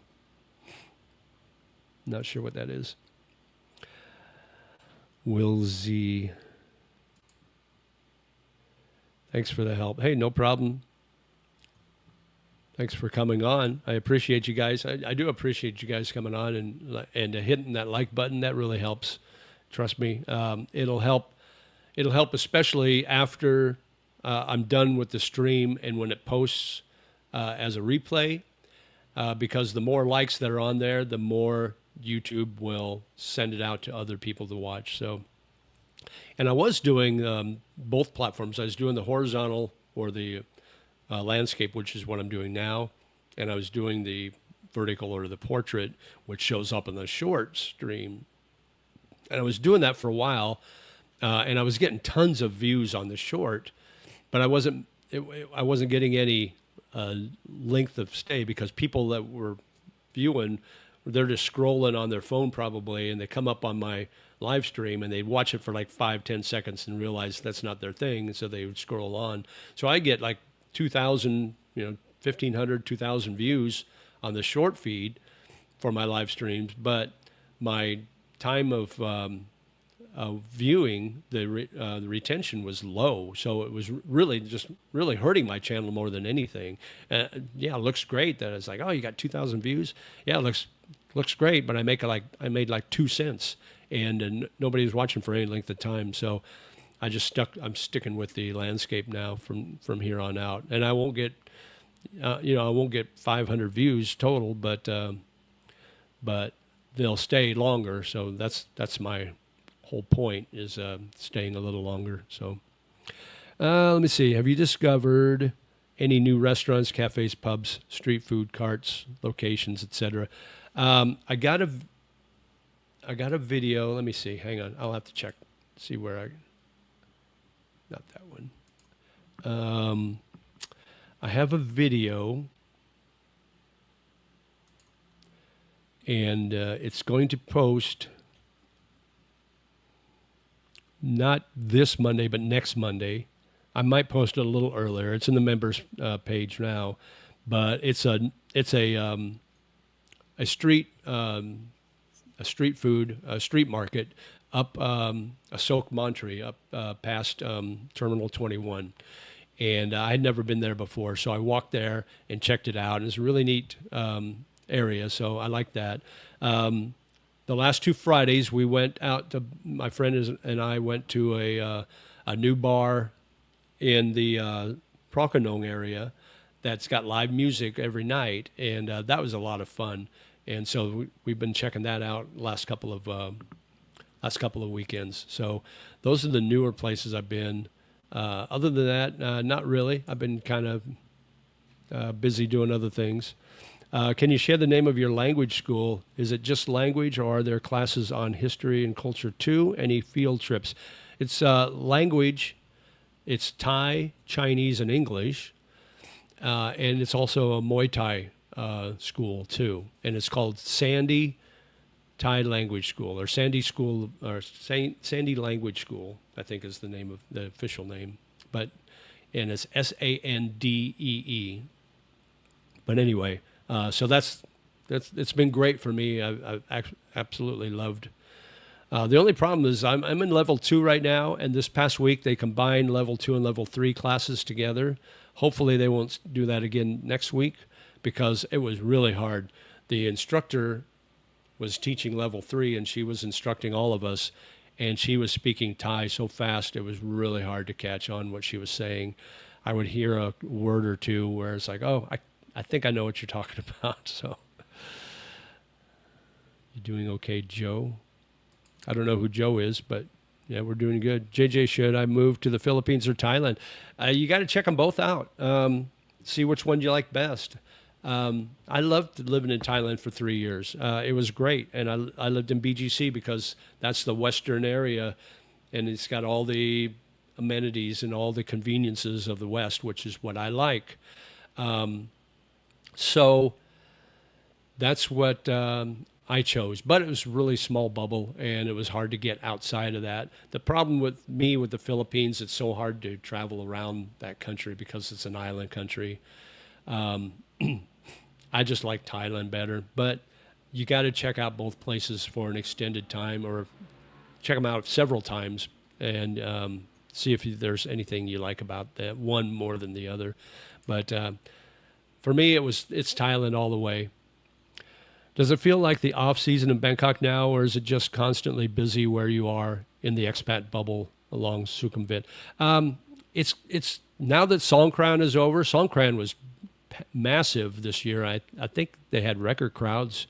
Not sure what that is. Will Z. Thanks for the help. Hey, no problem. Thanks for coming on. I appreciate you guys. I do appreciate you guys coming on and hitting that like button. That really helps. Trust me. It'll help. It'll help, especially after I'm done with the stream and when it posts as a replay, because the more likes that are on there, the more YouTube will send it out to other people to watch. So, and I was doing both platforms. I was doing the horizontal or the landscape, which is what I'm doing now, and I was doing the vertical or the portrait, which shows up in the short stream. And I was doing that for a while, and I was getting tons of views on the short, but I wasn't getting any length of stay because people that were viewing, they're just scrolling on their phone probably, and they come up on my live stream and they'd watch it for like 5-10 seconds and realize that's not their thing, and so they would scroll on. So I get like 2,000, 1,500, 2,000 views on the short feed for my live streams, but my time of viewing, the retention was low, so it was really hurting my channel more than anything. Yeah, it looks great that it's like, oh, you got 2,000 views. Yeah, it looks great, but I made like 2 cents, and nobody was watching for any length of time. So I'm sticking with the landscape now from here on out, and I won't get I won't get 500 views total, but they'll stay longer. So that's my whole point, is staying a little longer. So let me see. Have you discovered any new restaurants, cafes, pubs, street food carts, locations, etc.? I got a video. Let me see. Hang on. I'll have to check. See where not that one. I have a video, and it's going to post not this Monday, but next Monday. I might post it a little earlier. It's in the members page now, but it's a street market up Sok Montry, up past Terminal 21. And I had never been there before, so I walked there and checked it out. And it's a really neat area, so I like that. The last 2 Fridays, we went out to, my friend and I went to a new bar in the Prokanong area that's got live music every night, and that was a lot of fun. And so we've been checking that out last couple of weekends. So those are the newer places I've been. Other than that, not really. I've been kind of busy doing other things. Can you share the name of your language school? Is it just language, or are there classes on history and culture too? Any field trips? It's language. It's Thai, Chinese, and English. And it's also a Muay Thai school too. And it's called Sandy Thai Language School, or Sandy School, or Sandy Language School, I think is the name of the official name. And it's SANDEE. But anyway, so it's been great for me. I've absolutely loved. The only problem is I'm in level 2 right now, and this past week they combined level 2 and level 3 classes together. Hopefully they won't do that again next week, because it was really hard. The instructor was teaching level 3, and she was instructing all of us, and she was speaking Thai so fast it was really hard to catch on what she was saying. I would hear a word or two where it's like, oh, I think I know what you're talking about. So, you doing okay, Joe? I don't know who Joe is, but yeah, we're doing good. JJ, should I move to the Philippines or Thailand? You got to check them both out. See which one you like best. I loved living in Thailand for 3 years. It was great. And I lived in BGC because that's the western area, and it's got all the amenities and all the conveniences of the West, which is what I like. So that's what I chose. But it was a really small bubble, and it was hard to get outside of that. The problem with the Philippines, it's so hard to travel around that country because it's an island country. I just like Thailand better, but you got to check out both places for an extended time, or check them out several times, and see if there's anything you like about that one more than the other. But For me, it's Thailand all the way. Does it feel like the off season in Bangkok now, or is it just constantly busy where you are in the expat bubble along Sukhumvit? It's now that Songkran is over. Songkran was massive this year. I think they had record crowds.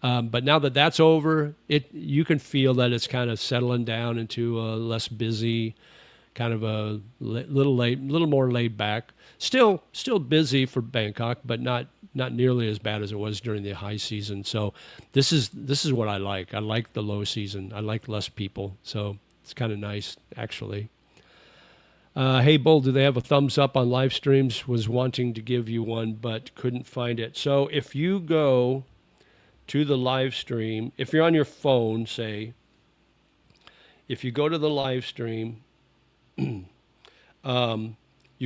But now that that's over, you can feel that it's kind of settling down into a less busy, kind of a little more laid back. Still busy for Bangkok, but not nearly as bad as it was during the high season. So this is what I like. I like the low season. I like less people. So it's kind of nice, actually. Hey, Bull, do they have a thumbs up on live streams? Was wanting to give you one, but couldn't find it. So if you go to the live stream, if you're on your phone, say, if you go to the live stream, you've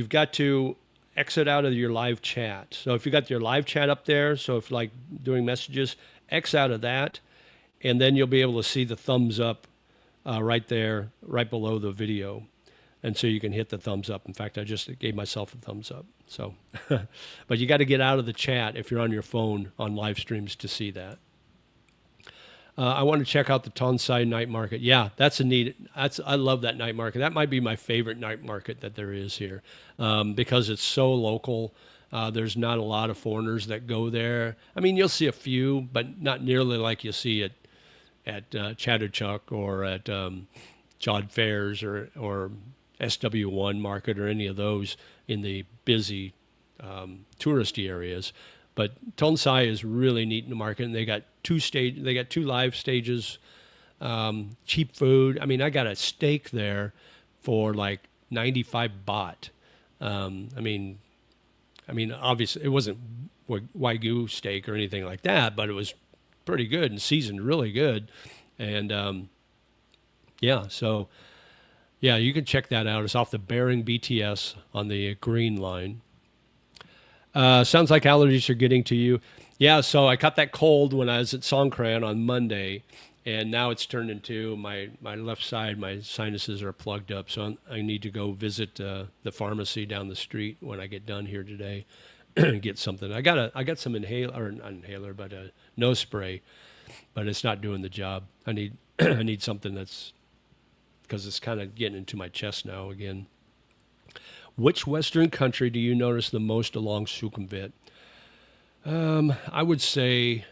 got to exit out of your live chat. So if you got your live chat up there, so if like doing messages, X out of that, and then you'll be able to see the thumbs up right there, right below the video. And so you can hit the thumbs up. In fact, I just gave myself a thumbs up. So, but you got to get out of the chat if you're on your phone on live streams to see that. I want to check out the Tonsai night market. Yeah, I love that night market. That might be my favorite night market that there is here because it's so local. There's not a lot of foreigners that go there. I mean, you'll see a few, but not nearly like you see at Chatuchak or at Jod Fairs or SW1 market or any of those in the busy touristy areas. But Tonsai is really neat in the market, and they got two live stages, cheap food. I mean, I got a steak there for like 95 baht. I mean, obviously it wasn't Wagyu steak or anything like that, but it was pretty good and seasoned really good. And so you can check that out. It's off the Bering BTS on the Green Line. Sounds like allergies are getting to you. Yeah, so I caught that cold when I was at Songkran on Monday, and now it's turned into my left side, my sinuses are plugged up, so I need to go visit the pharmacy down the street when I get done here today and get something. I got some inhaler, but a nose spray, but it's not doing the job. I need something that's, because it's kind of getting into my chest now again. Which Western country do you notice the most along Sukhumvit? I would say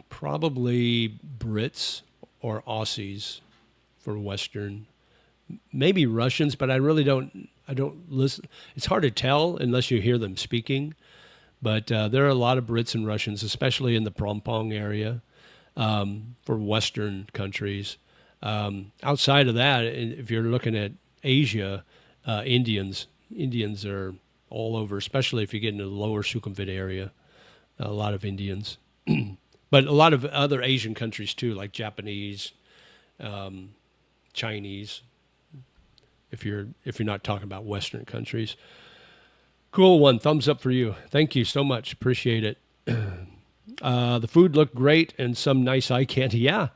probably Brits or Aussies for Western. Maybe Russians, but I don't listen. It's hard to tell unless you hear them speaking. But there are a lot of Brits and Russians, especially in the Prompong area, for Western countries. Outside of that, if you're looking at Asia, Indians are all over, especially if you get into the lower Sukhumvit area. A lot of Indians, but a lot of other Asian countries too, like Japanese, Chinese. If you're not talking about Western countries, cool one. Thumbs up for you. Thank you so much. Appreciate it. The food looked great and some nice eye candy. Yeah,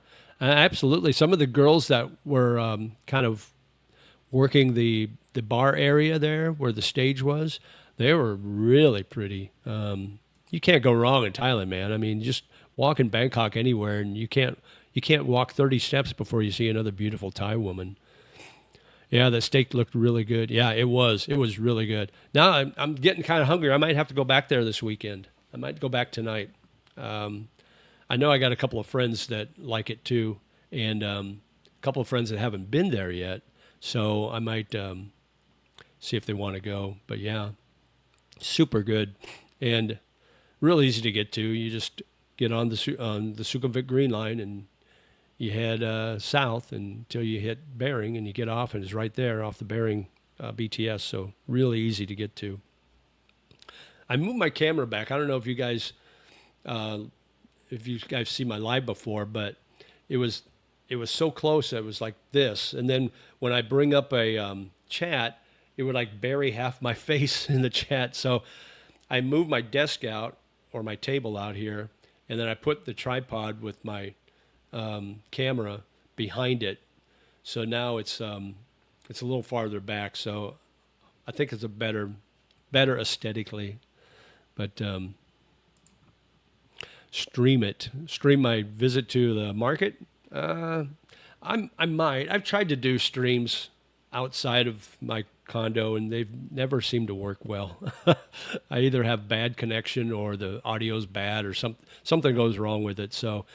absolutely. Some of the girls that were kind of working the bar area there where the stage was, they were really pretty. You can't go wrong in Thailand, man. I mean, just walk in Bangkok anywhere, and you can't walk 30 steps before you see another beautiful Thai woman. Yeah, that steak looked really good. Yeah, it was really good. Now I'm getting kind of hungry. I might have to go back there this weekend. I might go back tonight. I know I got a couple of friends that like it too, and a couple of friends that haven't been there yet. So I might see if they want to go. But yeah, super good and real easy to get to. You just get on the Sukhumvit Green Line and you head south until you hit Bering, and you get off, and it's right there off the Bering BTS. So really easy to get to. I moved my camera back. I don't know if you guys see my live before, but it was so close. It was like this. And then when I bring up a chat, it would like bury half my face in the chat. So I moved my desk out or my table out here, and then I put the tripod with my camera behind it. So now it's a little farther back. So I think it's a better better aesthetically. But stream it, stream my visit to the market. I might. I've tried to do streams outside of my condo, and they've never seemed to work well. I either have bad connection or the audio's bad, or something goes wrong with it. So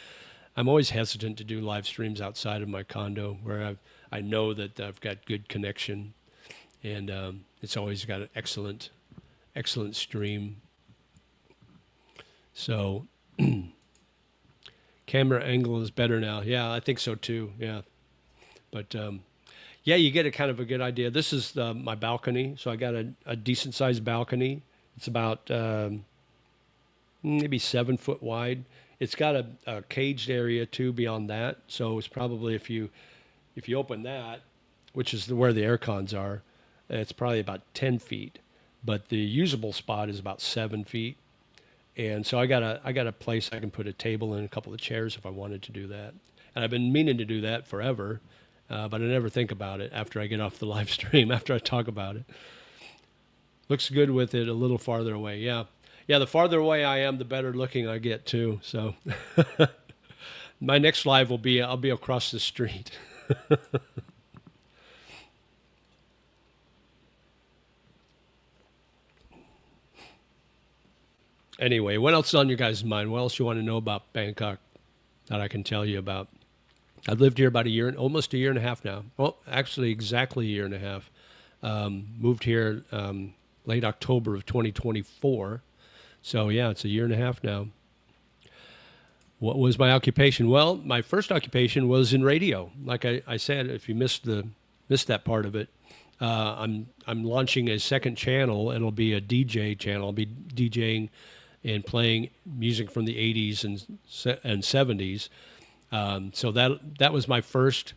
I'm always hesitant to do live streams outside of my condo where I know that I've got good connection, and it's always got an excellent stream. So camera angle is better now. Yeah, I think so too. Yeah, but yeah, you get a kind of a good idea. This is my balcony, so I got a decent sized balcony. It's about maybe 7 foot wide. It's got a caged area too beyond that. So it's probably if you open that, which is where the air cons are, it's probably about 10 feet. But the usable spot is about 7 feet. And so I got a place I can put a table and a couple of chairs if I wanted to do that. And I've been meaning to do that forever, but I never think about it after I get off the live stream, after I talk about it. Looks good with it a little farther away. Yeah. Yeah, the farther away I am, the better looking I get too. So my next live I'll be across the street. Anyway, what else is on your guys' mind? What else you want to know about Bangkok that I can tell you about? I've lived here about almost a year and a half now. Well, actually, exactly a year and a half. Moved here late October of 2024. So yeah, it's a year and a half now. What was my occupation? Well, my first occupation was in radio. Like I said, if you missed that part of it, I'm launching a second channel. It'll be a DJ channel. I'll be DJing and playing music from the 80s and 70s. So that was my first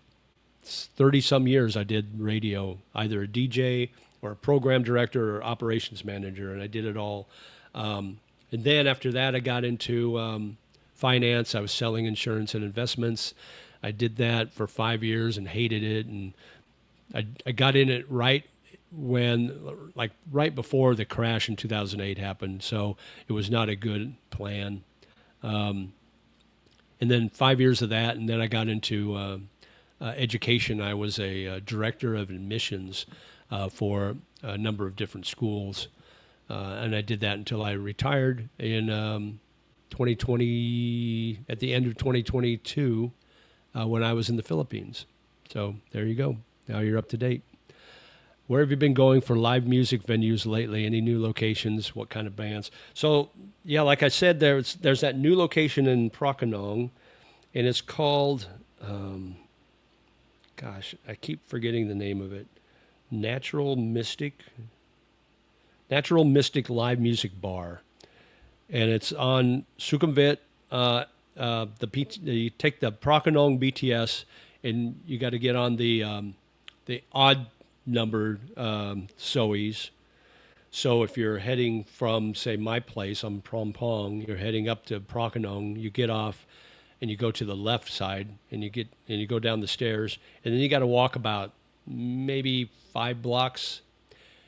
30 some years I did radio, either a DJ or a program director or operations manager, and I did it all. And then after that, I got into finance. I was selling insurance and investments. I did that for 5 years and hated it. And I got in it right before the crash in 2008 happened. So it was not a good plan. And then 5 years of that, and then I got into education. I was a director of admissions for a number of different schools. And I did that until I retired in 2020, at the end of 2022, when I was in the Philippines. So there you go. Now you're up to date. Where have you been going for live music venues lately? Any new locations? What kind of bands? So yeah, like I said, there's that new location in Prakanong, and it's called, I keep forgetting the name of it. Natural Mystic Live Music Bar, and it's on Sukhumvit. You take the Prakanong BTS, and you got to get on the odd numbered SOEs. So if you're heading from, say, my place, I'm Prompong, you're heading up to Prakanong, you get off and you go to the left side and you go down the stairs, and then you got to walk about maybe 5 blocks.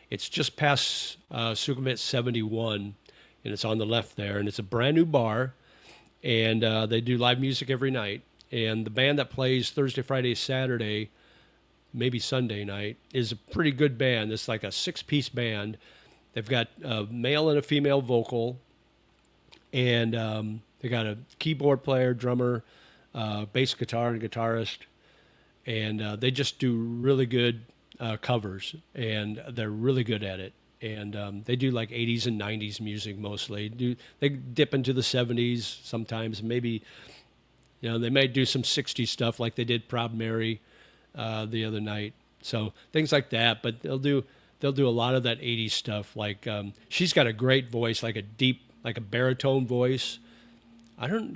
It's just past Sukhumvit 71, and it's on the left there, and it's a brand new bar, and they do live music every night. And the band that plays Thursday, Friday, Saturday, maybe Sunday night, is a pretty good band. It's like a 6-piece band. They've got a male and a female vocal, and they got a keyboard player, drummer, bass guitar, and guitarist, and they just do really good covers, and they're really good at it. And they do like 80s and 90s music mostly. They dip into the 70s sometimes, maybe. They may do some 60s stuff like they did Proud Mary the other night. So things like that, but they'll do a lot of that 80s stuff. Like she's got a great voice, like a deep, like a baritone voice.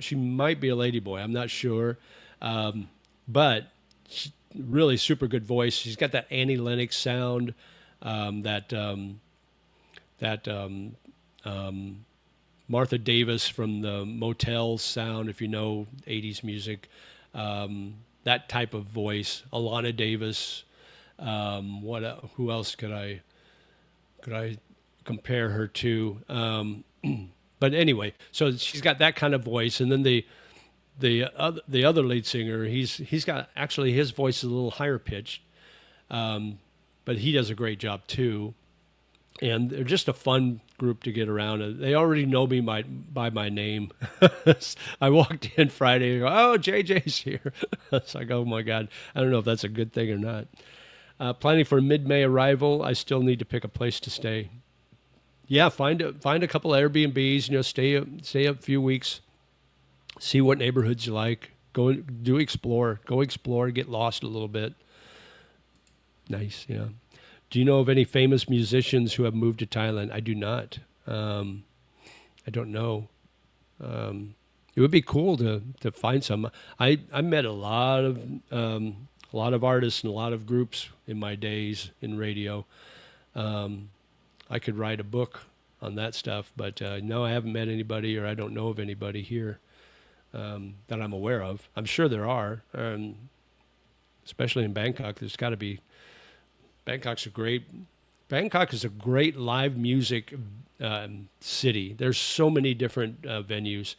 She might be a ladyboy, I'm not sure. But she's really super good voice. She's got that Annie Lennox sound, that Martha Davis from the Motel sound, if you know 80s music, that type of voice. Alana Davis. Who else could I compare her to. But anyway, so she's got that kind of voice, and then the other lead singer, he's got actually his voice is a little higher pitched, but he does a great job too. And they're just a fun group to get around. And they already know me by my name. I walked in Friday and go, "Oh, JJ's here." It's like, oh my God, I don't know if that's a good thing or not. Planning for mid-May arrival. I still need to pick a place to stay. Yeah, find a couple Airbnbs. Stay a few weeks. See what neighborhoods you like. Go explore. Go explore. Get lost a little bit. Nice, yeah. Do you know of any famous musicians who have moved to Thailand? I do not. I don't know. It would be cool to find some. I met a lot of artists and a lot of groups in my days in radio. I could write a book on that stuff, but no, I haven't met anybody, or I don't know of anybody here that I'm aware of. I'm sure there are, especially in Bangkok. There's got to be. Bangkok is a great live music city. There's so many different venues.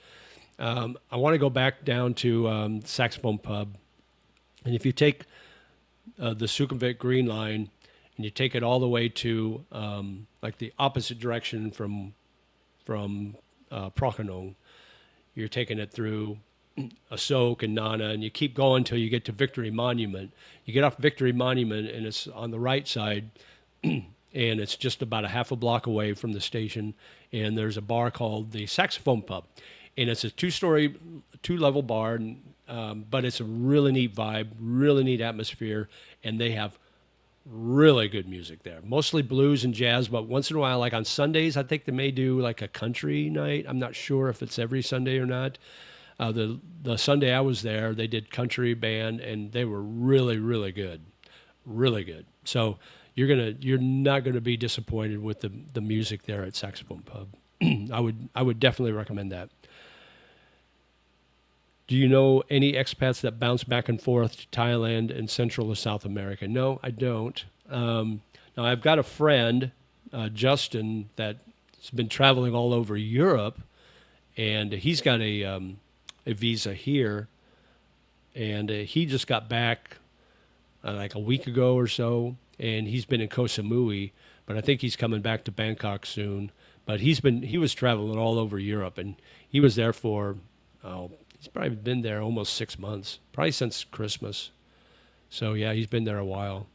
I want to go back down to Saxophone Pub, and if you take the Sukhumvit Green Line and you take it all the way to like the opposite direction from Prakanong, you're taking it through Asok and Nana, and you keep going until you get to Victory Monument. You get off Victory Monument, and it's on the right side, and it's just about a half a block away from the station, and there's a bar called the Saxophone Pub, and it's a two-level bar, but it's a really neat vibe, really neat atmosphere, and they have really good music there. Mostly blues and jazz, but once in a while, like on Sundays, I think they may do like a country night. I'm not sure if it's every Sunday or not. The Sunday I was there, they did country band, and they were really, really good, really good. So you're not gonna be disappointed with the music there at Saxophone Pub. I would definitely recommend that. Do you know any expats that bounce back and forth to Thailand and Central or South America? No, I don't. Now I've got a friend, Justin, that's been traveling all over Europe, and he's got a visa here, and he just got back like a week ago or so, and he's been in Koh Samui, but I think he's coming back to Bangkok soon. But he was traveling all over Europe, and he was there for he's probably been there almost 6 months, probably since Christmas. So yeah, he's been there a while.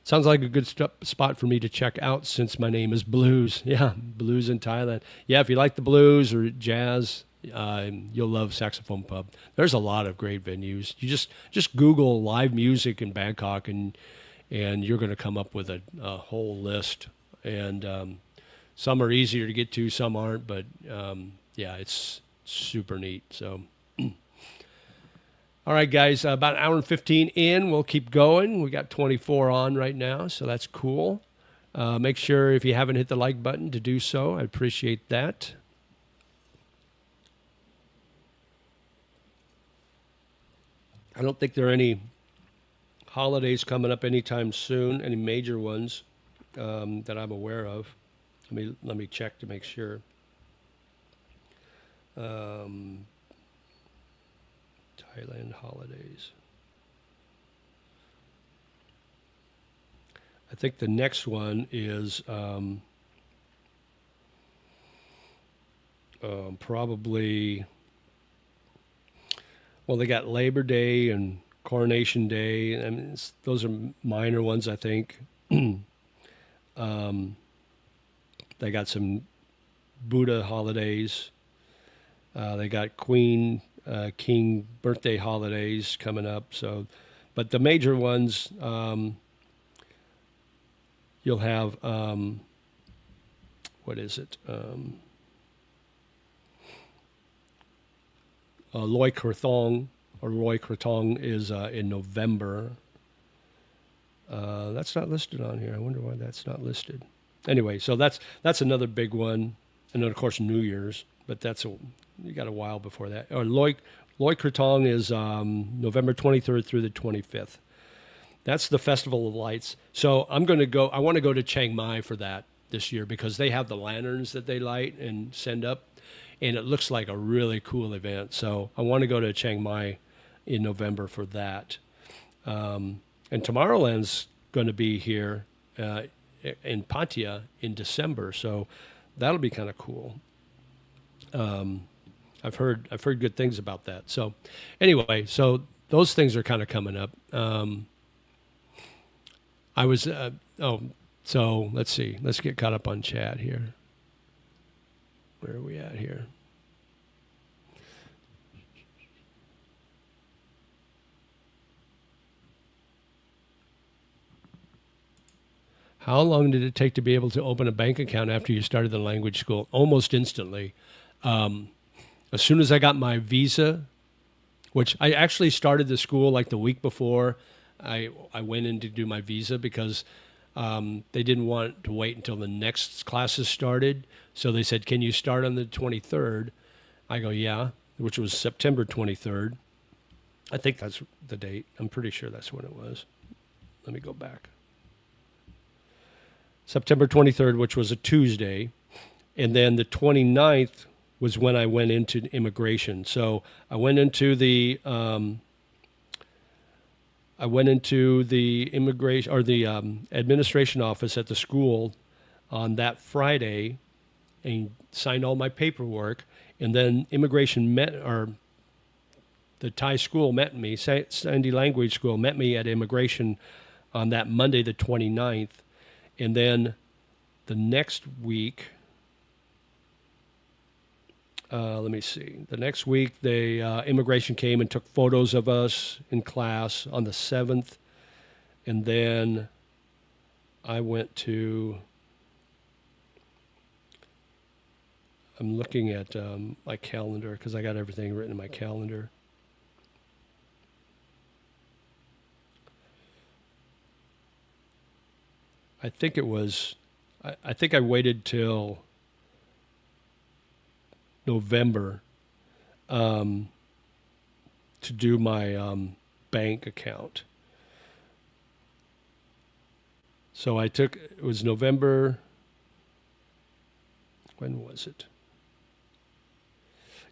Sounds like a good spot for me to check out since my name is Blues. Yeah, blues in Thailand. Yeah, if you like the blues or jazz, you'll love Saxophone Pub. There's a lot of great venues. You just Google live music in Bangkok, and you're going to come up with a whole list. And some are easier to get to, some aren't. But yeah, it's super neat. So, all right, guys, about an hour and 15 in. We'll keep going. We got 24 on right now, so that's cool. Make sure if you haven't hit the like button to do so. I appreciate that. I don't think there are any holidays coming up anytime soon, any major ones that I'm aware of. Let me check to make sure. Thailand holidays. I think the next one is probably, well, they got Labor Day and Coronation Day. I mean, those are minor ones, I think. They got some Buddha holidays. They got Queen, King birthday holidays coming up. So, but the major ones, you'll have, what is it? Loy Krathong, or Loy Krathong, is in November. That's not listed on here. I wonder why that's not listed. Anyway, so that's another big one, and then of course New Year's, but you got a while before that. Or Loy Krathong is November 23rd through the 25th. That's the Festival of Lights. So I want to go to Chiang Mai for that. this year because they have the lanterns that they light and send up, and it looks like a really cool event. So I want to go to Chiang Mai in November for that. And Tomorrowland's going to be here in Pattaya in December, so that'll be kind of cool. I've heard good things about that. So anyway, so those things are kind of coming up. I was so let's see. Let's get caught up on chat here. Where are we at here? How long did it take to be able to open a bank account after you started the language school? Almost instantly. As soon as I got my visa, which I actually started the school like the week before I went in to do my visa because they didn't want to wait until the next classes started. So they said, can you start on the 23rd? I go, yeah, which was September 23rd. I think that's the date. I'm pretty sure that's when it was. Let me go back. September 23rd, which was a Tuesday. And then the 29th was when I went into immigration. So I went into the immigration or the administration office at the school on that Friday and signed all my paperwork. And then immigration the Thai school met me, Sandy Language School met me at immigration on that Monday, the 29th. And then the next week, let me see. The next week, immigration came and took photos of us in class on the 7th. And then I went to, I'm looking at my calendar because I got everything written in my calendar. I think it was, I think I waited till November to do my bank account. So it was November, when was it?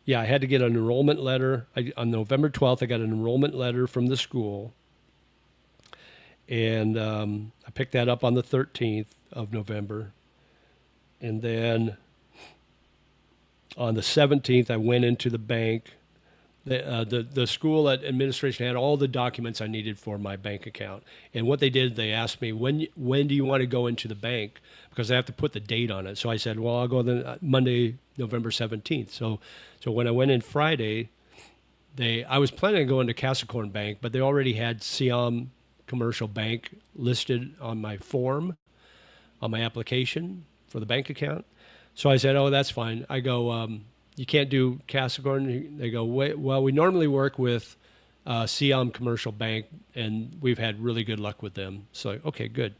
Yeah, I had to get an enrollment letter. On November 12th, I got an enrollment letter from the school. And I picked that up on the 13th of November. And then on the 17th, I went into the bank. The school administration had all the documents I needed for my bank account. And what they did, they asked me, when do you want to go into the bank? Because I have to put the date on it. So I said, well, I'll go then Monday, November 17th. So when I went in Friday, I was planning on going to Capricorn Bank, but they already had Siam Commercial Bank listed on my form, on my application for the bank account. So I said, oh, that's fine. I go, you can't do Capricorn. They go, wait, well, we normally work with Siam Commercial Bank, and we've had really good luck with them. So, okay, good.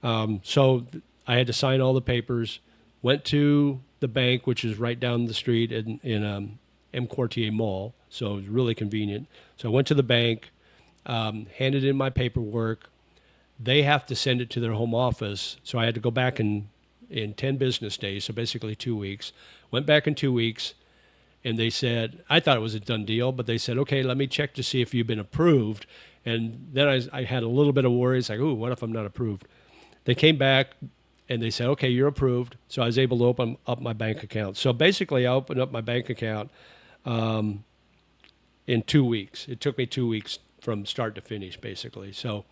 So I had to sign all the papers, went to the bank, which is right down the street in M Quartier Mall. So it was really convenient. So I went to the bank, handed in my paperwork. They have to send it to their home office. So I had to go back in 10 business days, so basically 2 weeks. Went back in 2 weeks, and they said, I thought it was a done deal, but they said, okay, let me check to see if you've been approved. And then I had a little bit of worries, like, ooh, what if I'm not approved? They came back, and they said, okay, you're approved. So I was able to open up my bank account. So basically, I opened up my bank account in 2 weeks. It took me 2 weeks from start to finish, basically. So,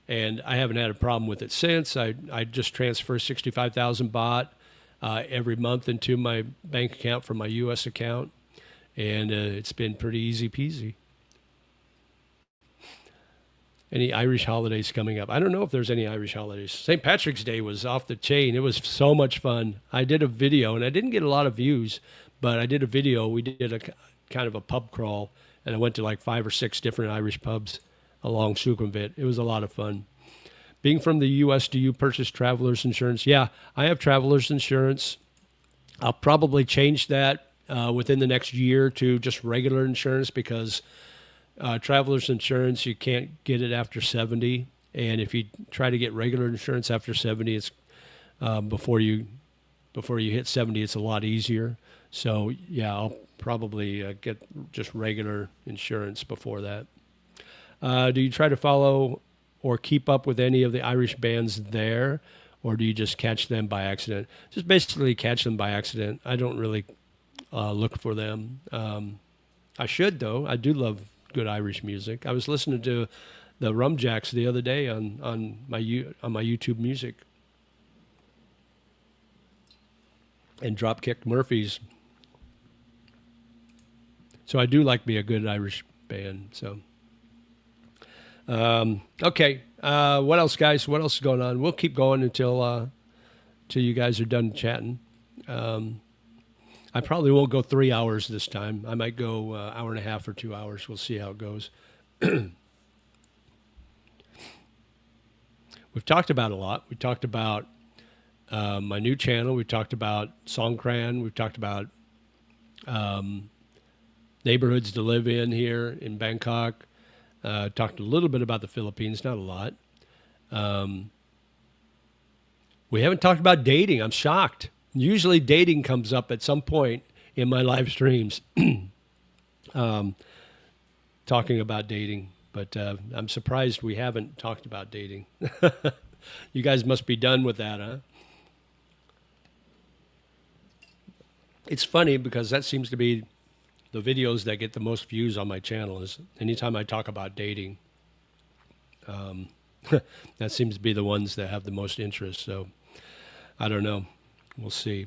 and I haven't had a problem with it since. I just transfer 65,000 baht every month into my bank account from my U.S. account, and it's been pretty easy peasy. Any Irish holidays coming up? I don't know if there's any Irish holidays. St. Patrick's Day was off the chain. It was so much fun. I did a video, and I didn't get a lot of views, but I did a video. We did a kind of a pub crawl, and I went to like 5 or 6 different Irish pubs along Sukhumvit. It was a lot of fun. Being from the U.S., do you purchase traveler's insurance? Yeah, I have traveler's insurance. I'll probably change that within the next year to just regular insurance because traveler's insurance, you can't get it after 70. And if you try to get regular insurance after 70, it's before you hit 70. It's a lot easier. So yeah, I'll probably get just regular insurance before that. Do you try to follow or keep up with any of the Irish bands there, or do you just catch them by accident? Just basically catch them by accident. I don't really look for them. I should though. I do love good Irish music. I was listening to the Rumjacks the other day on my YouTube Music, and Dropkick Murphys. So I do like me a good Irish band. So okay, what else, guys? What else is going on? We'll keep going until you guys are done chatting. I probably won't go 3 hours this time. I might go hour and a half or 2 hours. We'll see how it goes. We've talked about a lot. We talked about my new channel. We talked about Songkran. We've talked about neighborhoods to live in here in Bangkok. Talked a little bit about the Philippines, not a lot. We haven't talked about dating. I'm shocked. Usually dating comes up at some point in my live streams, talking about dating. But I'm surprised we haven't talked about dating. You guys must be done with that, huh? It's funny because that seems to be the videos that get the most views on my channel is anytime I talk about dating. That seems to be the ones that have the most interest. So I don't know. We'll see.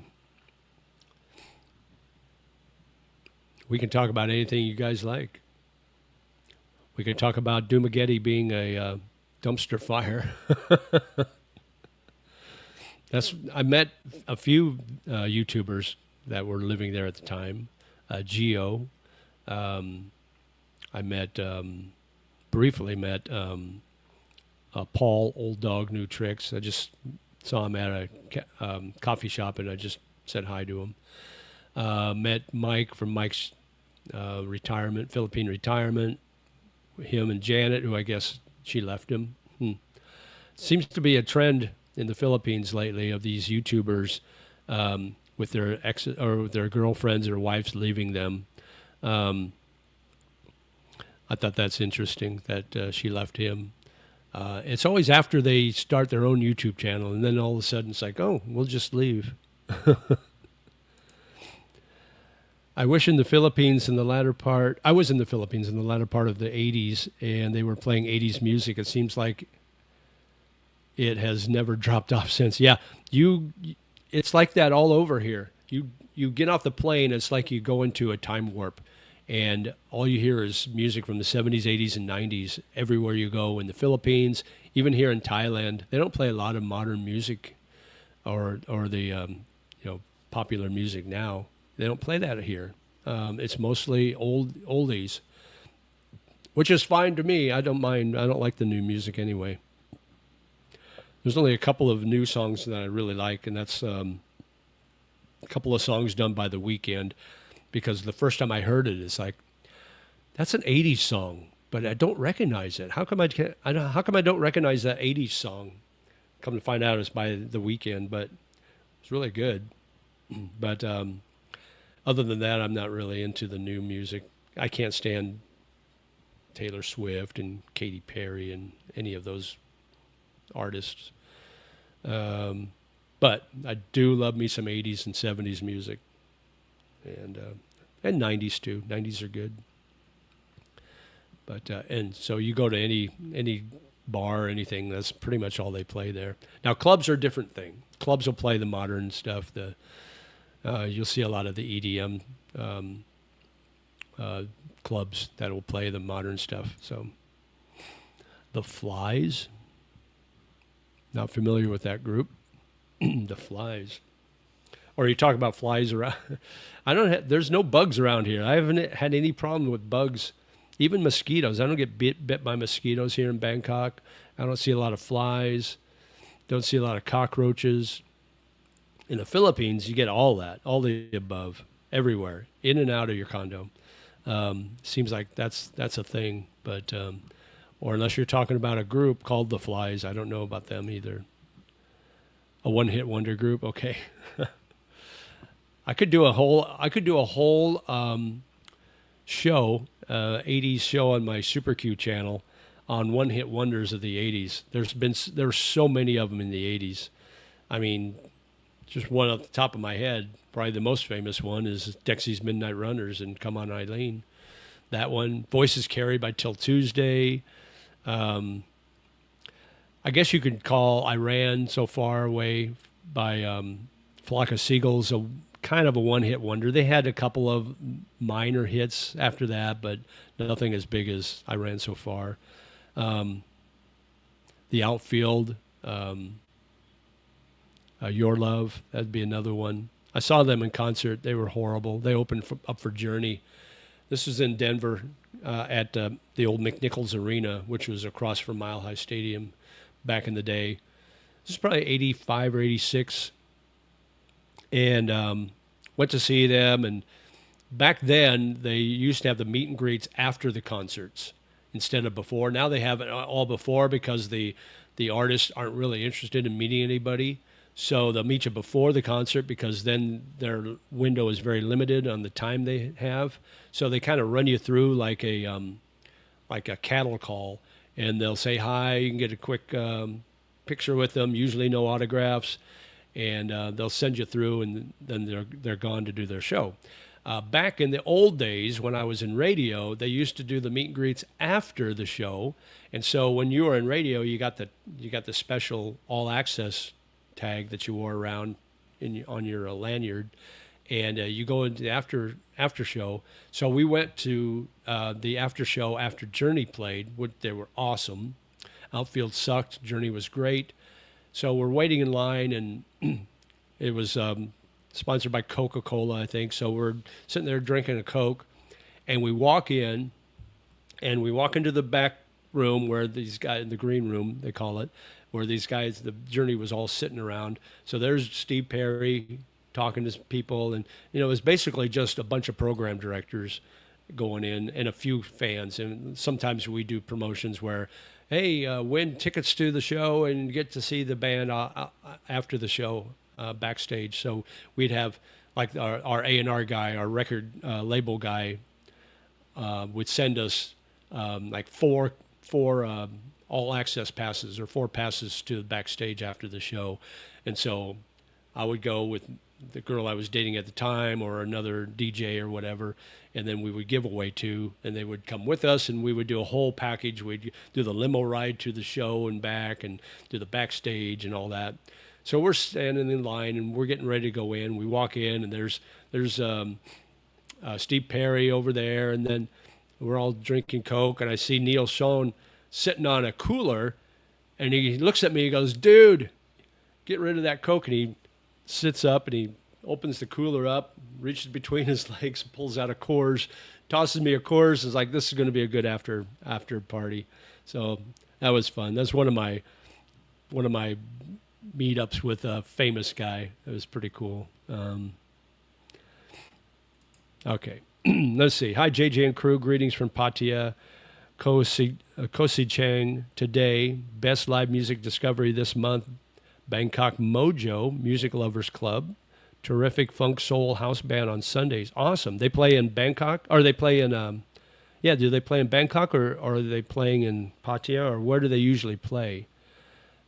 We can talk about anything you guys like. We can talk about Dumageddon being a dumpster fire. I met a few YouTubers that were living there at the time. Geo. I briefly met Paul, Old Dog New Tricks. I just saw him at a coffee shop and I just said hi to him. Met Mike from Mike's Philippine retirement. Him and Janet, who I guess she left him. Seems to be a trend in the Philippines lately of these YouTubers with their ex or their girlfriends or wives leaving them. I thought that's interesting that she left him. It's always after they start their own YouTube channel, and then all of a sudden it's like, oh, we'll just leave. I wish in the Philippines in the latter part, I was in the Philippines in the latter part of the 80s, and they were playing 80s music. It seems like it has never dropped off since. Yeah, it's like that all over here. You get off the plane, it's like you go into a time warp, and all you hear is music from the 70s, 80s, and 90s everywhere you go in the Philippines, even here in Thailand. They don't play a lot of modern music or the popular music now. They don't play that here. It's mostly oldies, which is fine to me. I don't mind. I don't like the new music anyway. There's only a couple of new songs that I really like, and that's a couple of songs done by The Weeknd, because the first time I heard it, it's like, that's an 80s song, but I don't recognize it. How come I don't recognize that 80s song? Come to find out it's by The Weeknd, but it's really good. But other than that, I'm not really into the new music. I can't stand Taylor Swift and Katy Perry and any of those artists. But I do love me some 80s and 70s music. And 90s too. 90s are good. But and so you go to any bar or anything, that's pretty much all they play there. Now clubs are a different thing. Clubs will play the modern stuff. You'll see a lot of the EDM clubs that will play the modern stuff. So the Flies, not familiar with that group. The Flies. Or you talk about flies around. There's no bugs around here. I haven't had any problem with bugs, even mosquitoes. I don't get bit by mosquitoes here in Bangkok. I don't see a lot of flies. Don't see a lot of cockroaches. In the Philippines, you get all that, all the above, everywhere, in and out of your condo. Seems like that's a thing, but or unless you're talking about a group called the Flies, I don't know about them either. A one-hit wonder group. Okay. I could do a whole show, 80s show on my Super Q channel on one-hit wonders of the 80s. There's so many of them in the 80s. I mean, just one off the top of my head, probably the most famous one is Dexy's Midnight Runners and Come On Eileen. That one, Voices Carried by Till Tuesday. Um, I guess you could call I Ran So Far Away by Flock of Seagulls a kind of a one-hit wonder. They had a couple of minor hits after that, but nothing as big as I Ran So Far. Um, the Outfield, Your Love, that'd be another one. I saw them in concert. They were horrible. They opened up for Journey. This was in Denver at the old McNichols Arena, which was across from Mile High Stadium back in the day. This is probably 85 or 86. And went to see them. And back then, they used to have the meet and greets after the concerts instead of before. Now they have it all before because the artists aren't really interested in meeting anybody. So they'll meet you before the concert because then their window is very limited on the time they have. So they kind of run you through like a cattle call, and they'll say hi. You can get a quick picture with them. Usually no autographs, and they'll send you through, and then they're gone to do their show. Back in the old days when I was in radio, they used to do the meet and greets after the show, and so when you were in radio, you got the special all access tag that you wore around on your lanyard, and you go into the after show. So we went to the after show after Journey played. They were awesome. Outfield sucked. Journey was great. So we're waiting in line, and it was sponsored by Coca-Cola, I think. So we're sitting there drinking a Coke, and we walk into the back room where these guys, in the green room, they call it, where these guys, the Journey was all sitting around. So there's Steve Perry talking to people, and it was basically just a bunch of program directors going in and a few fans. And sometimes we do promotions where, hey, win tickets to the show and get to see the band after the show backstage. So we'd have like our A&R guy, our record label guy, would send us like four all access passes or 4 passes to the backstage after the show. And so I would go with the girl I was dating at the time or another DJ or whatever, and then we would give away 2, and they would come with us, and we would do a whole package. We'd do the limo ride to the show and back, and do the backstage and all that. So we're standing in line, and we're getting ready to go in. We walk in, and there's Steve Perry over there, and then we're all drinking Coke, and I see Neil Schon sitting on a cooler, and he looks at me, he goes, dude, get rid of that Coke. And he sits up and he opens the cooler up, reaches between his legs, pulls out a Coors, tosses me a Coors, and is like, this is going to be a good after party. So that was fun. That's one of my meetups with a famous guy. It was pretty cool. Okay. Let's see. Hi, JJ and crew. Greetings from Pattaya. Kosi Chang today. Best live music discovery this month. Bangkok Mojo Music Lovers Club. Terrific funk soul house band on Sundays. Awesome. They play in Bangkok? Or they play in, do they play in Bangkok or are they playing in Pattaya? Or where do they usually play?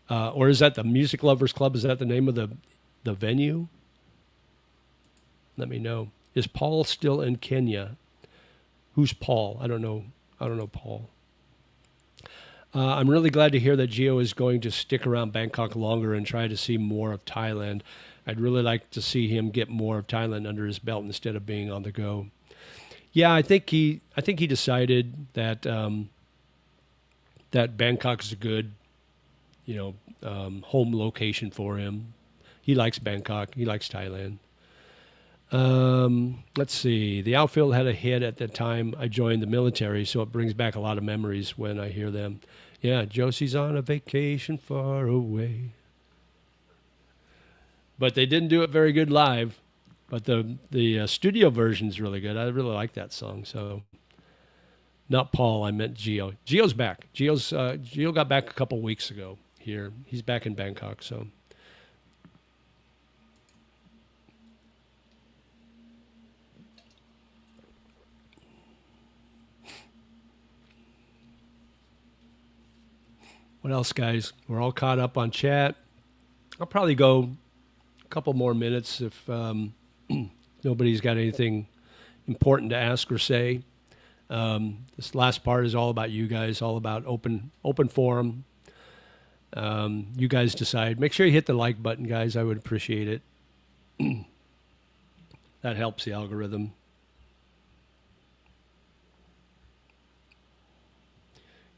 Or is that the Music Lovers Club? Is that the name of the venue? Let me know. Is Paul still in Kenya? Who's Paul? I don't know Paul. I'm really glad to hear that Gio is going to stick around Bangkok longer and try to see more of Thailand. I'd really like to see him get more of Thailand under his belt instead of being on the go. Yeah, I think he decided that that Bangkok is a good, home location for him. He likes Bangkok. He likes Thailand. Let's see. The Outfield had a hit at the time I joined the military, so it brings back a lot of memories when I hear them. Yeah, Josie's on a vacation far away. But they didn't do it very good live. But the studio version's really good. I really like that song. So, not Paul, I meant Gio. Gio's back. Gio got back a couple weeks ago here. He's back in Bangkok. So, What else, guys? We're all caught up on chat. I'll probably go a couple more minutes if nobody's got anything important to ask or say. This last part is all about you guys, all about open forum. You guys decide. Make sure you hit the like button, guys. I would appreciate it. That helps the algorithm.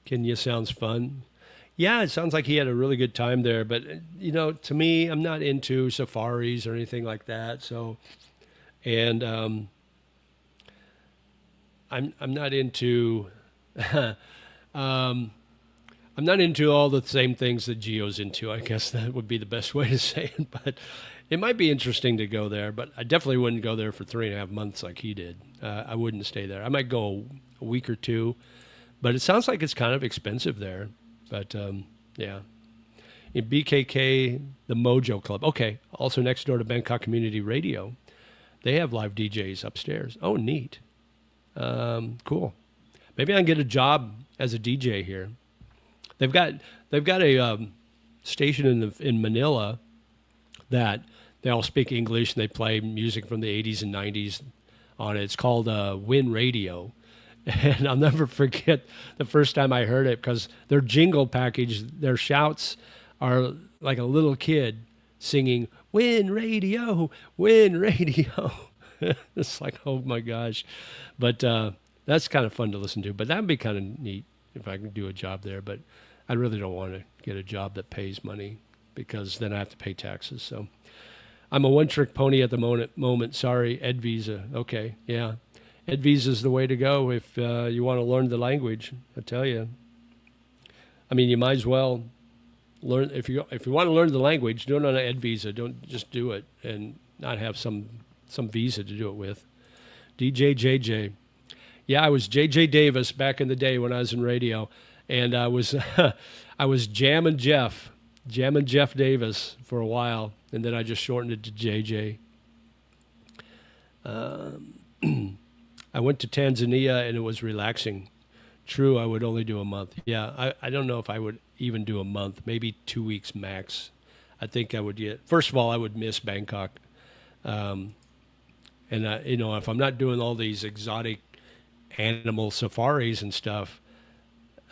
Kenya sounds fun. Yeah, it sounds like he had a really good time there. But to me, I'm not into safaris or anything like that. So, and I'm not into I'm not into all the same things that Geo's into. I guess that would be the best way to say it. But it might be interesting to go there. But I definitely wouldn't go there for 3.5 months like he did. I wouldn't stay there. I might go a week or two. But it sounds like it's kind of expensive there. But yeah. In BKK, the Mojo Club. Okay. Also next door to Bangkok Community Radio. They have live DJs upstairs. Oh, neat. Cool. Maybe I can get a job as a DJ here. They've got a station in Manila that they all speak English and they play music from the 80s and 90s on it. It's called Win Radio. And I'll never forget the first time I heard it because their jingle package, their shouts are like a little kid singing, Win Radio, Win Radio. It's like, oh my gosh. But that's kind of fun to listen to. But that would be kind of neat if I can do a job there. But I really don't want to get a job that pays money because then I have to pay taxes. So I'm a one-trick pony at the moment. Sorry, Ed Visa. Okay, yeah. Ed Visa is the way to go if you want to learn the language, I tell you. I mean, you might as well learn. If you want to learn the language, do it on an Ed Visa. Don't just do it and not have some visa to do it with. DJ JJ. Yeah, I was JJ Davis back in the day when I was in radio. And I was I was Jammin' Jeff Davis for a while, and then I just shortened it to JJ. I went to Tanzania, and it was relaxing. True, I would only do a month. Yeah, I don't know if I would even do a month, maybe 2 weeks max. I think I would get. First of all, I would miss Bangkok, and if I'm not doing all these exotic animal safaris and stuff.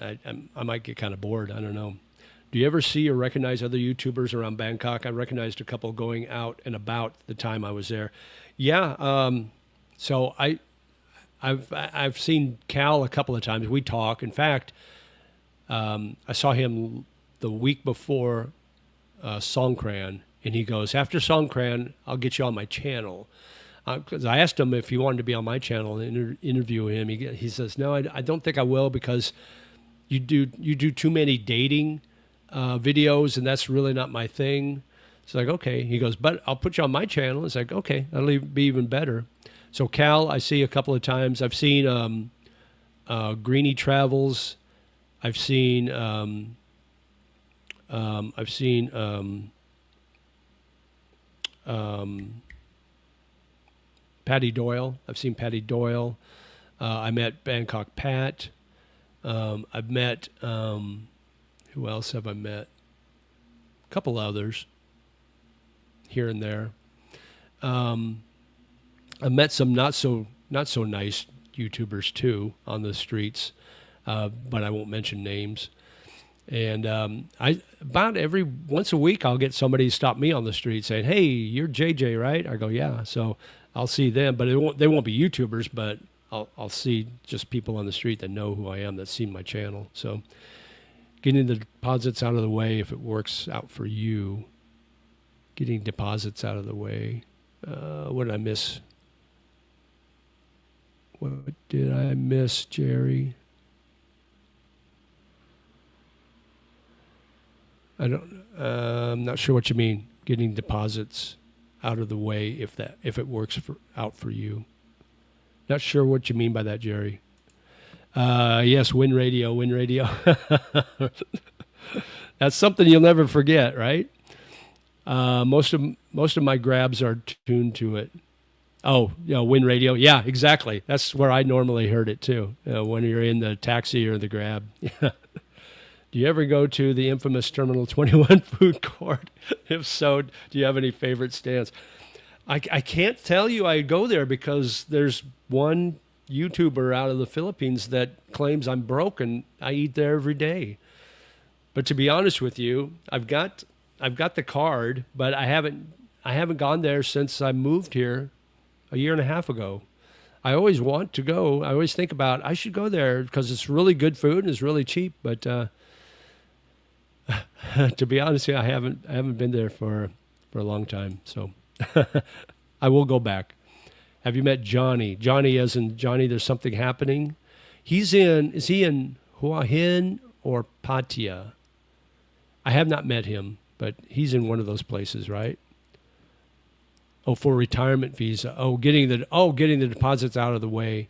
I might get kind of bored. I don't know. Do you ever see or recognize other YouTubers around Bangkok? I recognized a couple going out and about the time I was there. Yeah. So I've seen Cal a couple of times. We talk. In fact, I saw him the week before Songkran, and he goes, after Songkran, I'll get you on my channel. Because I asked him if he wanted to be on my channel and interview him. He says, no, I don't think I will because you do too many dating videos, and that's really not my thing. It's like, okay. He goes, but I'll put you on my channel. It's like, okay, that'll be even better. So Cal, I see a couple of times. I've seen Greenie Travels. I've seen Patty Doyle. I've seen Patty Doyle. I met Bangkok Pat. I've met, who else have I met? A couple others here and there. I've met some not so nice YouTubers too on the streets, but I won't mention names. And I about every once a week I'll get somebody stop me on the street saying, "Hey, you're JJ, right?" I go, "Yeah." So I'll see them, but they won't be YouTubers, but I'll see just people on the street that know who I am, that's seen my channel. So getting the deposits out of the way if it works out for you. Getting deposits out of the way. What did I miss? What did I miss, Jerry? I'm not sure what you mean. Getting deposits out of the way if it works out for you. Not sure what you mean by that, Jerry. Yes, Win Radio. That's something you'll never forget, right? Most of my grabs are tuned to it. Oh, Win Radio. Yeah, exactly. That's where I normally heard it too. When you're in the taxi or the grab. Do you ever go to the infamous Terminal 21 food court? If so, do you have any favorite stands? I can't tell you I go there because there's one YouTuber out of the Philippines that claims I'm broke and I eat there every day. But to be honest with you, I've got the card, but I haven't gone there since I moved here a year and a half ago. I always want to go. I always think about I should go there because it's really good food and it's really cheap. But to be honest, with you, I haven't been there for a long time. So I will go back. Have you met Johnny? Johnny, as in Johnny, there's something happening. Is he in Hua Hin or Pattaya? I have not met him, but he's in one of those places, right? Oh, for retirement visa. Getting the deposits out of the way,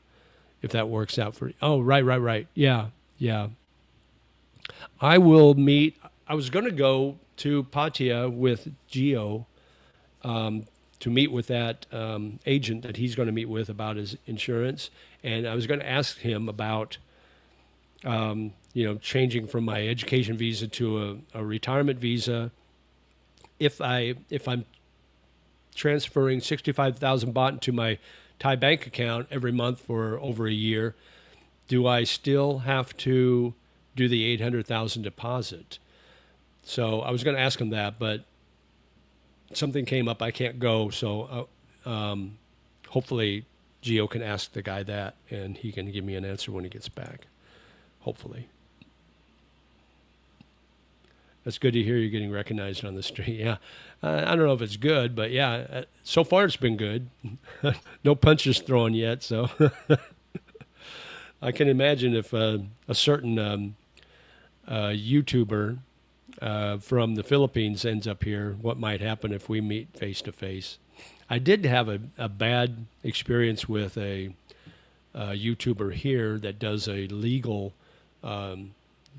if that works out for you. Oh, right. Yeah, yeah. I will meet. I was going to go to Pattaya with Gio to meet with that agent that he's going to meet with about his insurance, and I was going to ask him about changing from my education visa to a retirement visa. If I'm transferring 65,000 baht into my Thai bank account every month for over a year, do I still have to do the 800,000 deposit? So I was going to ask him that, but something came up. I can't go. So hopefully Gio can ask the guy that, and he can give me an answer when he gets back. Hopefully. That's good to hear you're getting recognized on the street. Yeah. I don't know if it's good, but yeah, so far it's been good. No punches thrown yet, so I can imagine if a certain YouTuber from the Philippines ends up here, what might happen if we meet face to face. I did have a bad experience with a YouTuber here that does a legal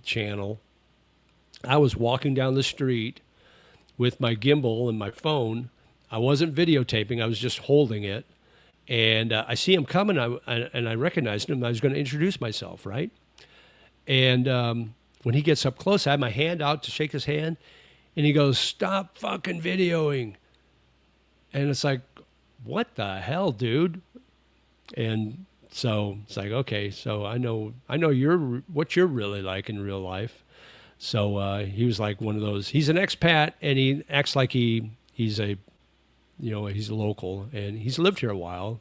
channel. I was walking down the street with my gimbal and my phone. I wasn't videotaping. I was just holding it. And I see him coming, and I recognized him. I was going to introduce myself, right? And when he gets up close, I had my hand out to shake his hand, and he goes, "Stop fucking videoing." And it's like, what the hell, dude? And so it's like, okay, so I know what you're really like in real life. So he was like one of those. He's an expat, and he acts like he's a local, and he's lived here a while,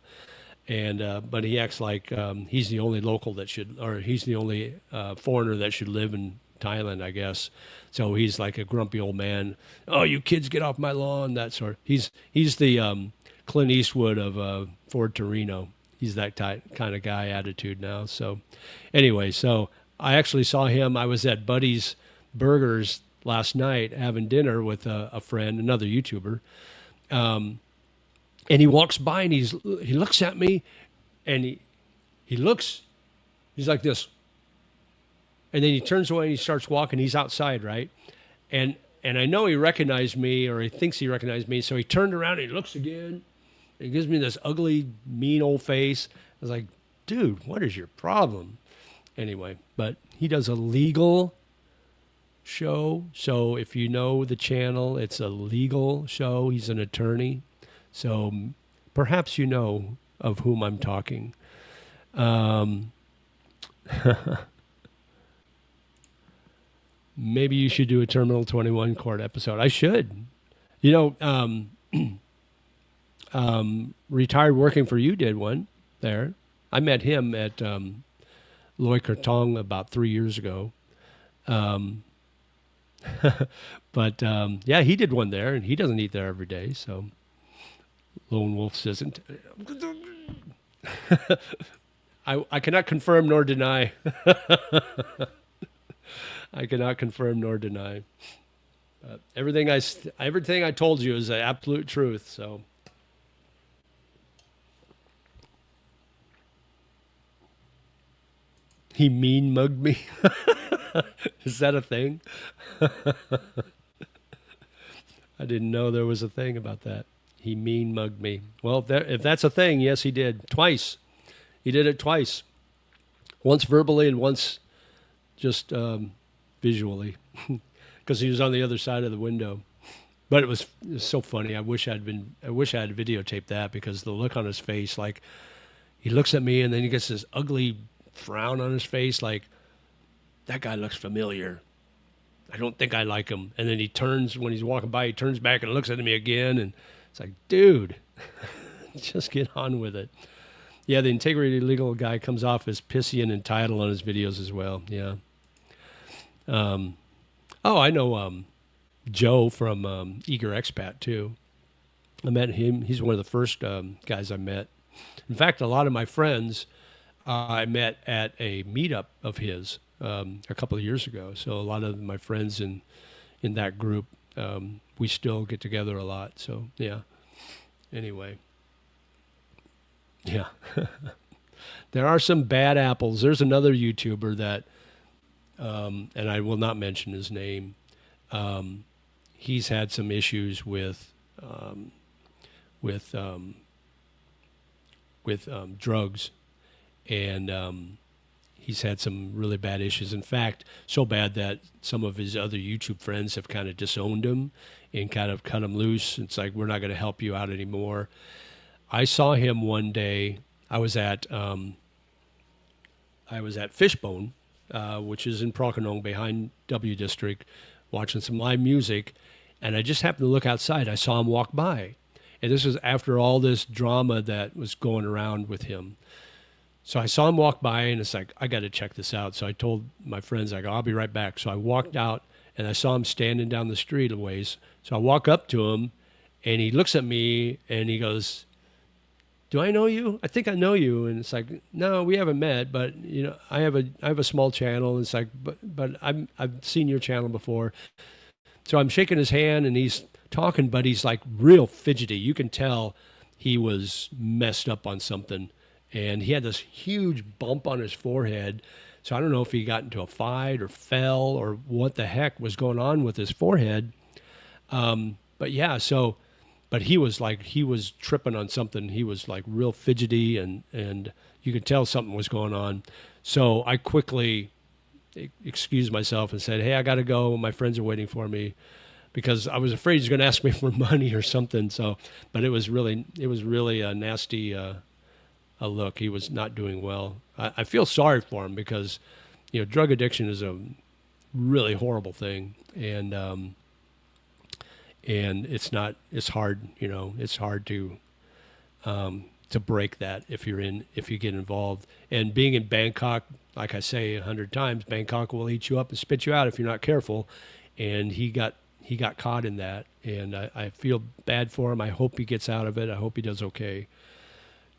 and but he acts like he's the only local that should, or he's the only foreigner that should live in Thailand, I guess. So he's like a grumpy old man. Oh, you kids, get off my lawn, that sort. He's the Clint Eastwood of Ford Torino. He's that kind of guy attitude now. So anyway, so I actually saw him. I was at Buddy's Burgers last night having dinner with a friend, another YouTuber. And he walks by and he looks at me, and he's like this. And then he turns away and he starts walking. He's outside, right? And I know he recognized me, or he thinks he recognized me. So he turned around and he looks again. And he gives me this ugly, mean old face. I was like, dude, what is your problem? Anyway, but he does a legal show. So if you know the channel, it's a legal show. He's an attorney. So perhaps you know of whom I'm talking. Maybe you should do a Terminal 21 court episode. I should. Retired Working for You did one there. I met him at Loy Krathong about 3 years ago. But yeah, he did one there, and he doesn't eat there every day. So Lone Wolf says, I cannot confirm nor deny. I cannot confirm nor deny. Everything I told you is the absolute truth. So. He mean mugged me. Is that a thing? I didn't know there was a thing about that. He mean mugged me. Well, if that's a thing, yes, he did. Twice. He did it twice. Once verbally and once just visually because he was on the other side of the window. But it was so funny. I wish I had videotaped that because the look on his face, like he looks at me and then he gets this ugly frown on his face, like that guy looks familiar. I don't think I like him. And then he turns when he's walking by, he turns back and looks at me again, and it's like, dude, just get on with it. Yeah, the integrity legal guy comes off as pissy and entitled on his videos as well. Yeah. Oh, I know Joe from Eager Expat too. I met him. He's one of the first guys I met. In fact, a lot of my friends I met at a meetup of his a couple of years ago. So a lot of my friends in that group, we still get together a lot. So yeah. Anyway, yeah. There are some bad apples. There's another YouTuber that, and I will not mention his name. He's had some issues with drugs, and he's had some really bad issues. In fact, so bad that some of his other YouTube friends have kind of disowned him and kind of cut him loose. It's like, we're not going to help you out anymore. I saw him one day. I was at Fishbone, which is in Procanong behind W District, watching some live music, and I just happened to look outside. I saw him walk by, and this was after all this drama that was going around with him. So I saw him walk by, and it's like, I got to check this out. So I told my friends, I go, I'll be right back. So I walked out, and I saw him standing down the street a ways. So I walk up to him, and he looks at me, and he goes, do I know you? I think I know you. And it's like, no, we haven't met, but you know, I have a small channel. And it's like, but I've seen your channel before. So I'm shaking his hand, and he's talking, but he's like real fidgety. You can tell he was messed up on something, and he had this huge bump on his forehead. So I don't know if he got into a fight or fell or what the heck was going on with his forehead. But yeah, so. But he was tripping on something. He was like real fidgety, and you could tell something was going on. So I quickly excused myself and said, hey, I got to go. My friends are waiting for me, because I was afraid he's going to ask me for money or something. So, but it was really a nasty a look. He was not doing well. I feel sorry for him because, you know, drug addiction is a really horrible thing. And it's hard, you know, it's hard to break that if you get involved. And being in Bangkok, like I say 100 times, Bangkok will eat you up and spit you out if you're not careful. And he got caught in that, and I feel bad for him. I hope he gets out of it. I hope he does okay.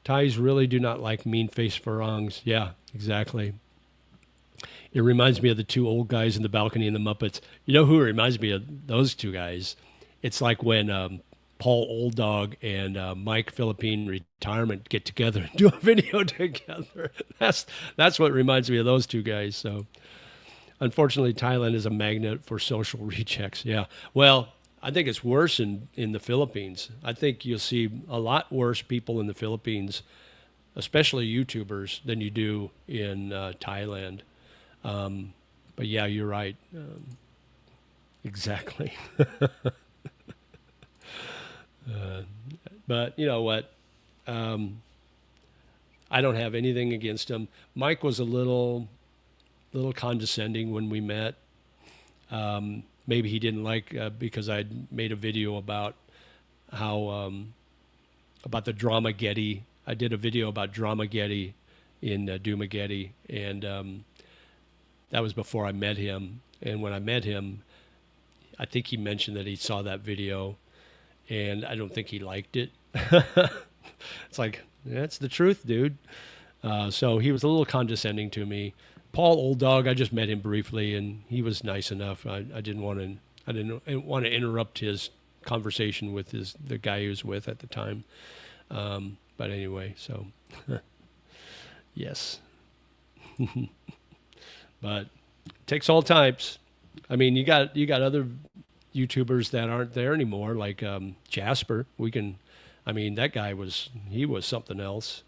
Thais really do not like mean-faced Farangs. Yeah, exactly. It reminds me of the two old guys in the balcony in the Muppets. You know who it reminds me of? Those two guys. It's like when Paul Old Dog and Mike Philippine Retirement get together and do a video together. That's what reminds me of those two guys. So, unfortunately, Thailand is a magnet for social rechecks. Yeah. Well, I think it's worse in the Philippines. I think you'll see a lot worse people in the Philippines, especially YouTubers, than you do in Thailand. But yeah, you're right. Exactly. But you know what? I don't have anything against him. Mike was a little condescending when we met. Maybe he didn't like because I'd made a video about how about the Dramageddon. I did a video about Dramageddon in Dumageddon, and that was before I met him. And when I met him, I think he mentioned that he saw that video, and I don't think he liked it. It's like, that's the truth, dude. So he was a little condescending to me. Paul Old Dog, I just met him briefly, and he was nice enough. I didn't want to interrupt his conversation with the guy he was with at the time. But anyway, so yes. But it takes all types. I mean, you got other YouTubers that aren't there anymore, like Jasper. That guy was something else.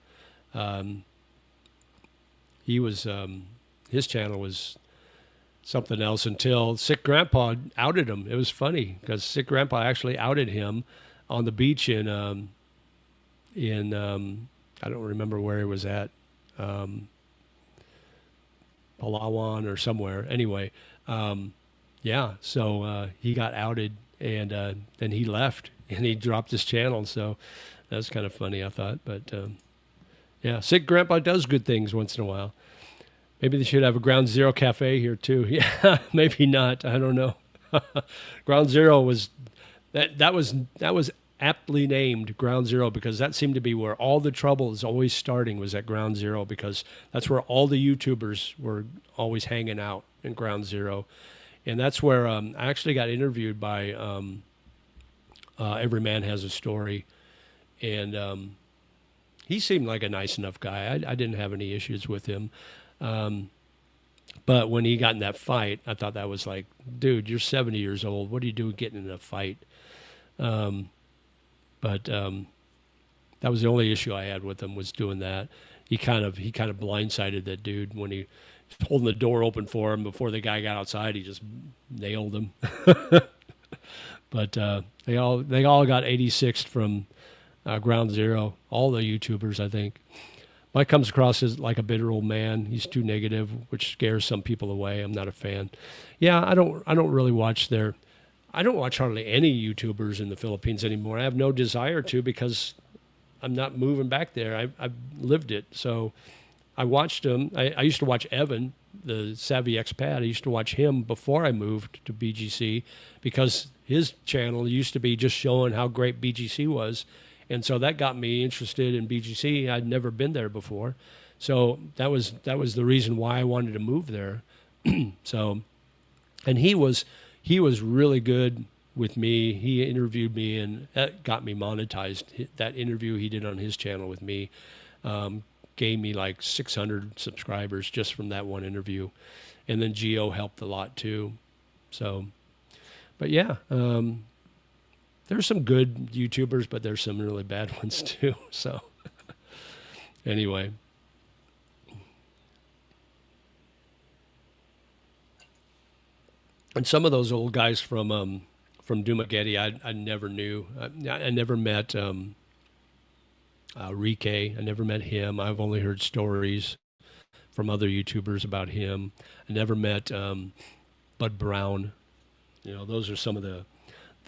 His channel was, something else until Sick Grandpa outed him. It was funny because Sick Grandpa actually outed him on the beach in I don't remember where he was at, Palawan or somewhere. Anyway, yeah, so he got outed, and then he left and he dropped his channel. So that was kind of funny, I thought. But yeah, Sick Grandpa does good things once in a while. Maybe they should have a Ground Zero cafe here too. Yeah, maybe not. I don't know. Ground Zero was that was aptly named Ground Zero because that seemed to be where all the trouble is always starting, was at Ground Zero, because that's where all the YouTubers were always hanging out in Ground Zero. And that's where I actually got interviewed by Every Man Has a Story. And he seemed like a nice enough guy. I didn't have any issues with him. But when he got in that fight, I thought that was like, dude, you're 70 years old. What are you doing getting in a fight? But that was the only issue I had with him, was doing that. He kind of blindsided that dude when he was holding the door open for him before the guy got outside. He just nailed him. But they all got 86th from Ground Zero. All the YouTubers, I think. Mike comes across as like a bitter old man. He's too negative, which scares some people away. I'm not a fan. Yeah, I don't really watch I don't watch hardly any YouTubers in the Philippines anymore. I have no desire to, because I'm not moving back there. I've lived it. So I watched him. I used to watch Evan, the Savvy Expat. I used to watch him before I moved to BGC, because his channel used to be just showing how great BGC was. And so that got me interested in BGC. I'd never been there before. So that was the reason why I wanted to move there. So, and he was really good with me. He interviewed me, and that got me monetized. That interview he did on his channel with me gave me like 600 subscribers just from that one interview. And then Geo helped a lot too. So, but yeah, there's some good YouTubers, but there's some really bad ones too. So anyway. And some of those old guys from Dumaguete, I never knew. I never met Rike. I never met him. I've only heard stories from other YouTubers about him. I never met Bud Brown. You know, those are some of the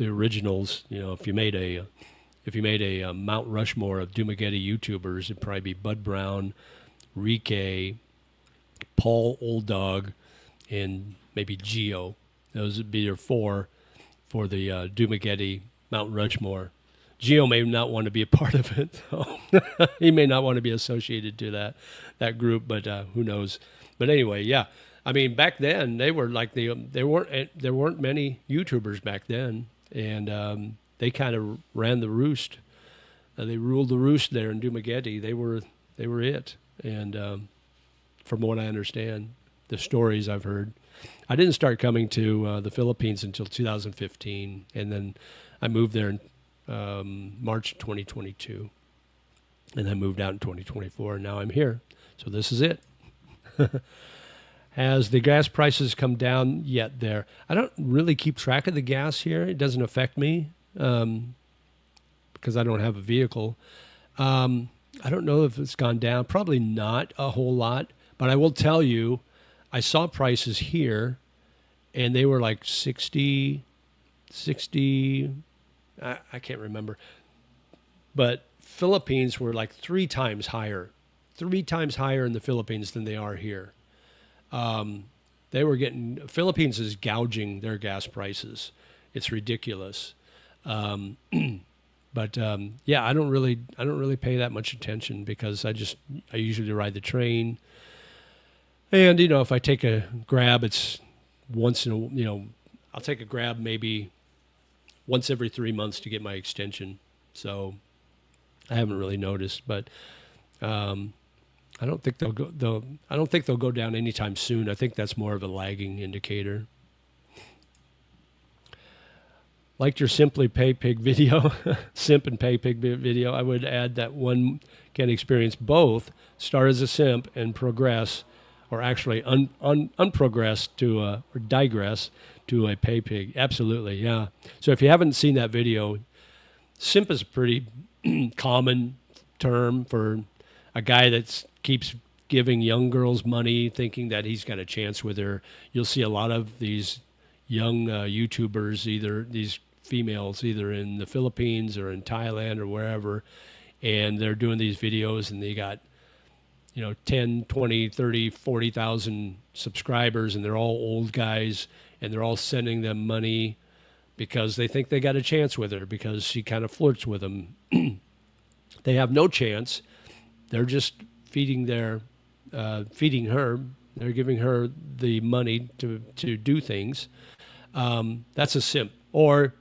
originals. You know, if you made a Mount Rushmore of Dumaguete YouTubers, it'd probably be Bud Brown, Rike, Paul Old Dog, and maybe Geo. Those would be your four for the Dumaguete Mount Rushmore. Geo may not want to be a part of it, though. He may not want to be associated to that group, but who knows? But anyway, yeah. I mean, back then they were like there weren't many YouTubers back then, and they kind of ran the roost. They ruled the roost there in Dumaguete. They were it, and from what I understand, the stories I've heard. I didn't start coming to the Philippines until 2015, and then I moved there in March 2022, and then moved out in 2024, and now I'm here. So this is it. Has the gas prices come down yet there? I don't really keep track of the gas here. It doesn't affect me because I don't have a vehicle. I don't know if it's gone down. Probably not a whole lot, but I will tell you, I saw prices here, and they were like 60, I can't remember. But Philippines were like 3 times higher in the Philippines than they are here. Philippines is gouging their gas prices. It's ridiculous. But yeah, I don't really pay that much attention because I usually ride the train. And, you know, if I take a grab, it's I'll take a grab maybe once every 3 months to get my extension. So I haven't really noticed, but I don't think they'll go down anytime soon. I think that's more of a lagging indicator. Liked your Simply Pay Pig video, simp and pay pig video. I would add that one can experience both, start as a simp and progress or actually unprogress to or digress to a pay pig. Absolutely, yeah. So if you haven't seen that video, simp is a pretty common term for a guy that keeps giving young girls money, thinking that he's got a chance with her. You'll see a lot of these young YouTubers, either these females, either in the Philippines or in Thailand or wherever, and they're doing these videos and they got 10, 20, 30, 40,000 subscribers, and they're all old guys, and they're all sending them money because they think they got a chance with her because she kind of flirts with them. They have no chance. They're just feeding her. They're giving her the money to do things. That's a simp. Or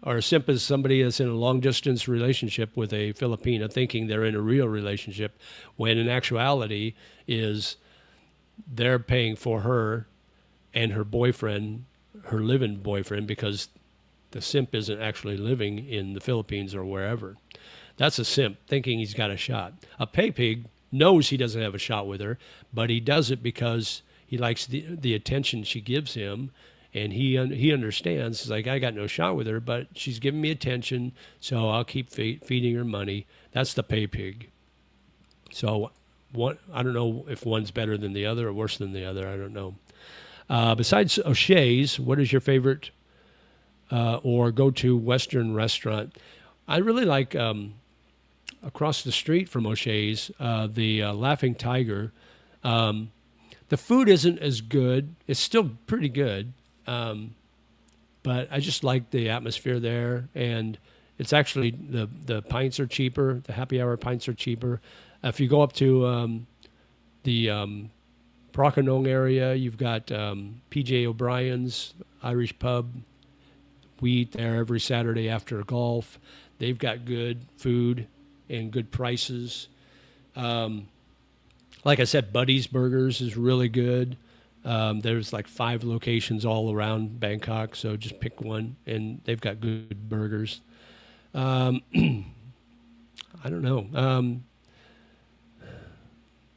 a simp is somebody that's in a long distance relationship with a Filipina, thinking they're in a real relationship, when in actuality is they're paying for her and her boyfriend, her live-in boyfriend, because the simp isn't actually living in the Philippines or wherever. That's a simp, thinking he's got a shot. A pay pig knows he doesn't have a shot with her, but he does it because he likes the attention she gives him, and he understands. He's like, I got no shot with her, but she's giving me attention, so I'll keep feeding her money. That's the pay pig. So I don't know if one's better than the other or worse than the other. I don't know. Besides O'Shea's, what is your favorite or go-to Western restaurant? I really like across the street from O'Shea's, the Laughing Tiger. The food isn't as good. It's still pretty good, but I just like the atmosphere there. And it's actually the pints are cheaper. The happy hour pints are cheaper. If you go up to the Procanong area, you've got PJ O'Brien's Irish Pub. We eat there every Saturday after golf. They've got good food and good prices. Like I said, Buddy's Burgers is really good. There's like 5 locations all around Bangkok, so just pick one, and they've got good burgers. I don't know.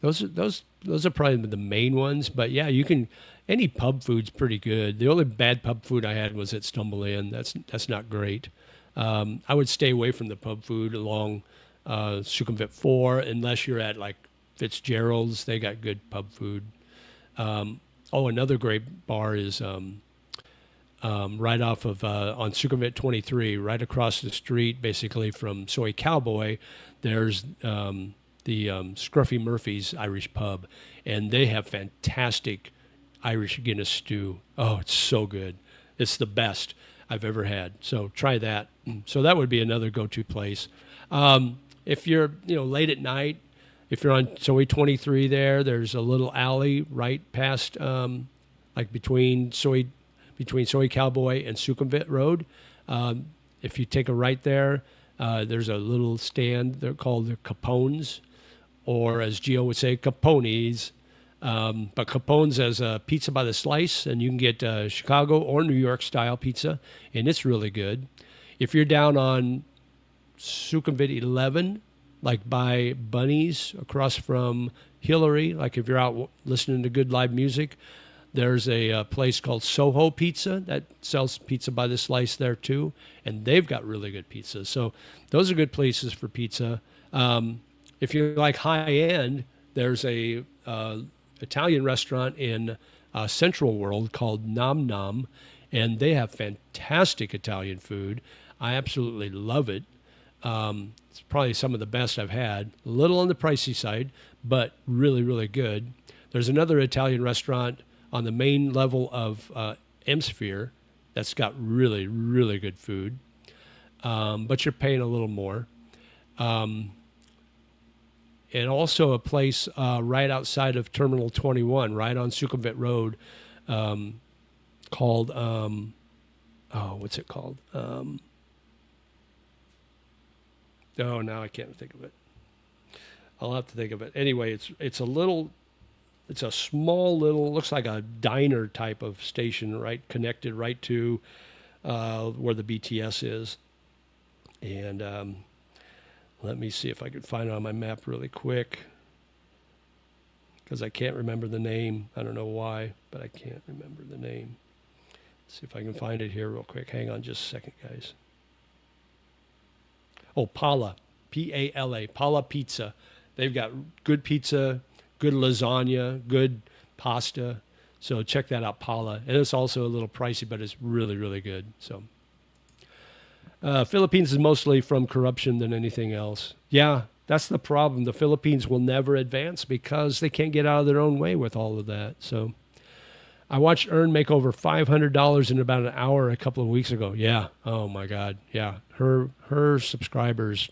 Those are probably the main ones, but yeah, you can. Any pub food's pretty good. The only bad pub food I had was at Stumble Inn. That's not great. I would stay away from the pub food along Sukhumvit 4 unless you're at like Fitzgerald's. They got good pub food. Another great bar is right off of on Sukhumvit 23, right across the street, basically from Soy Cowboy. There's the Scruffy Murphy's Irish Pub, and they have fantastic Irish Guinness stew. Oh, it's so good. It's the best I've ever had. So try that. So that would be another go-to place. If you're, late at night, if you're on Soy 23 there's a little alley right past, like between Soy Cowboy and Sukhumvit Road. If you take a right there, there's a little stand. They're called the Capones, or as Gio would say, Capones. But Capone's has a pizza by the slice, and you can get Chicago or New York style pizza, and it's really good. If you're down on Sukhumvit 11, like by Bunny's across from Hillary, like if you're out listening to good live music, there's a place called Soho Pizza that sells pizza by the slice there too, and they've got really good pizza. So those are good places for pizza. If you like high end, there's a Italian restaurant in Central World called Nom Nom, and they have fantastic Italian food. I absolutely love it. It's probably some of the best I've had. A little on the pricey side, but really, really good. There's another Italian restaurant on the main level of M-Sphere that's got really, really good food, but you're paying a little more. And also a place right outside of Terminal 21, right on Sukhumvit Road, called, what's it called? Now I can't think of it. I'll have to think of it. Anyway, it's a small little, looks like a diner type of station, right, connected right to where the BTS is. And let me see if I can find it on my map really quick. because I can't remember the name. I don't know why, but I can't remember the name. Let's see if I can find it here real quick. Hang on just a second, guys. Oh, Pala, Pala, Pala Pizza. They've got good pizza, good lasagna, good pasta. So check that out, Pala. And it's also a little pricey, but it's really, really good. So Philippines is mostly from corruption than anything else. Yeah, that's the problem. The Philippines will never advance because they can't get out of their own way with all of that. So I watched Earn make over $500 in about an hour a couple of weeks ago. Yeah. Oh my God. Yeah. Her subscribers.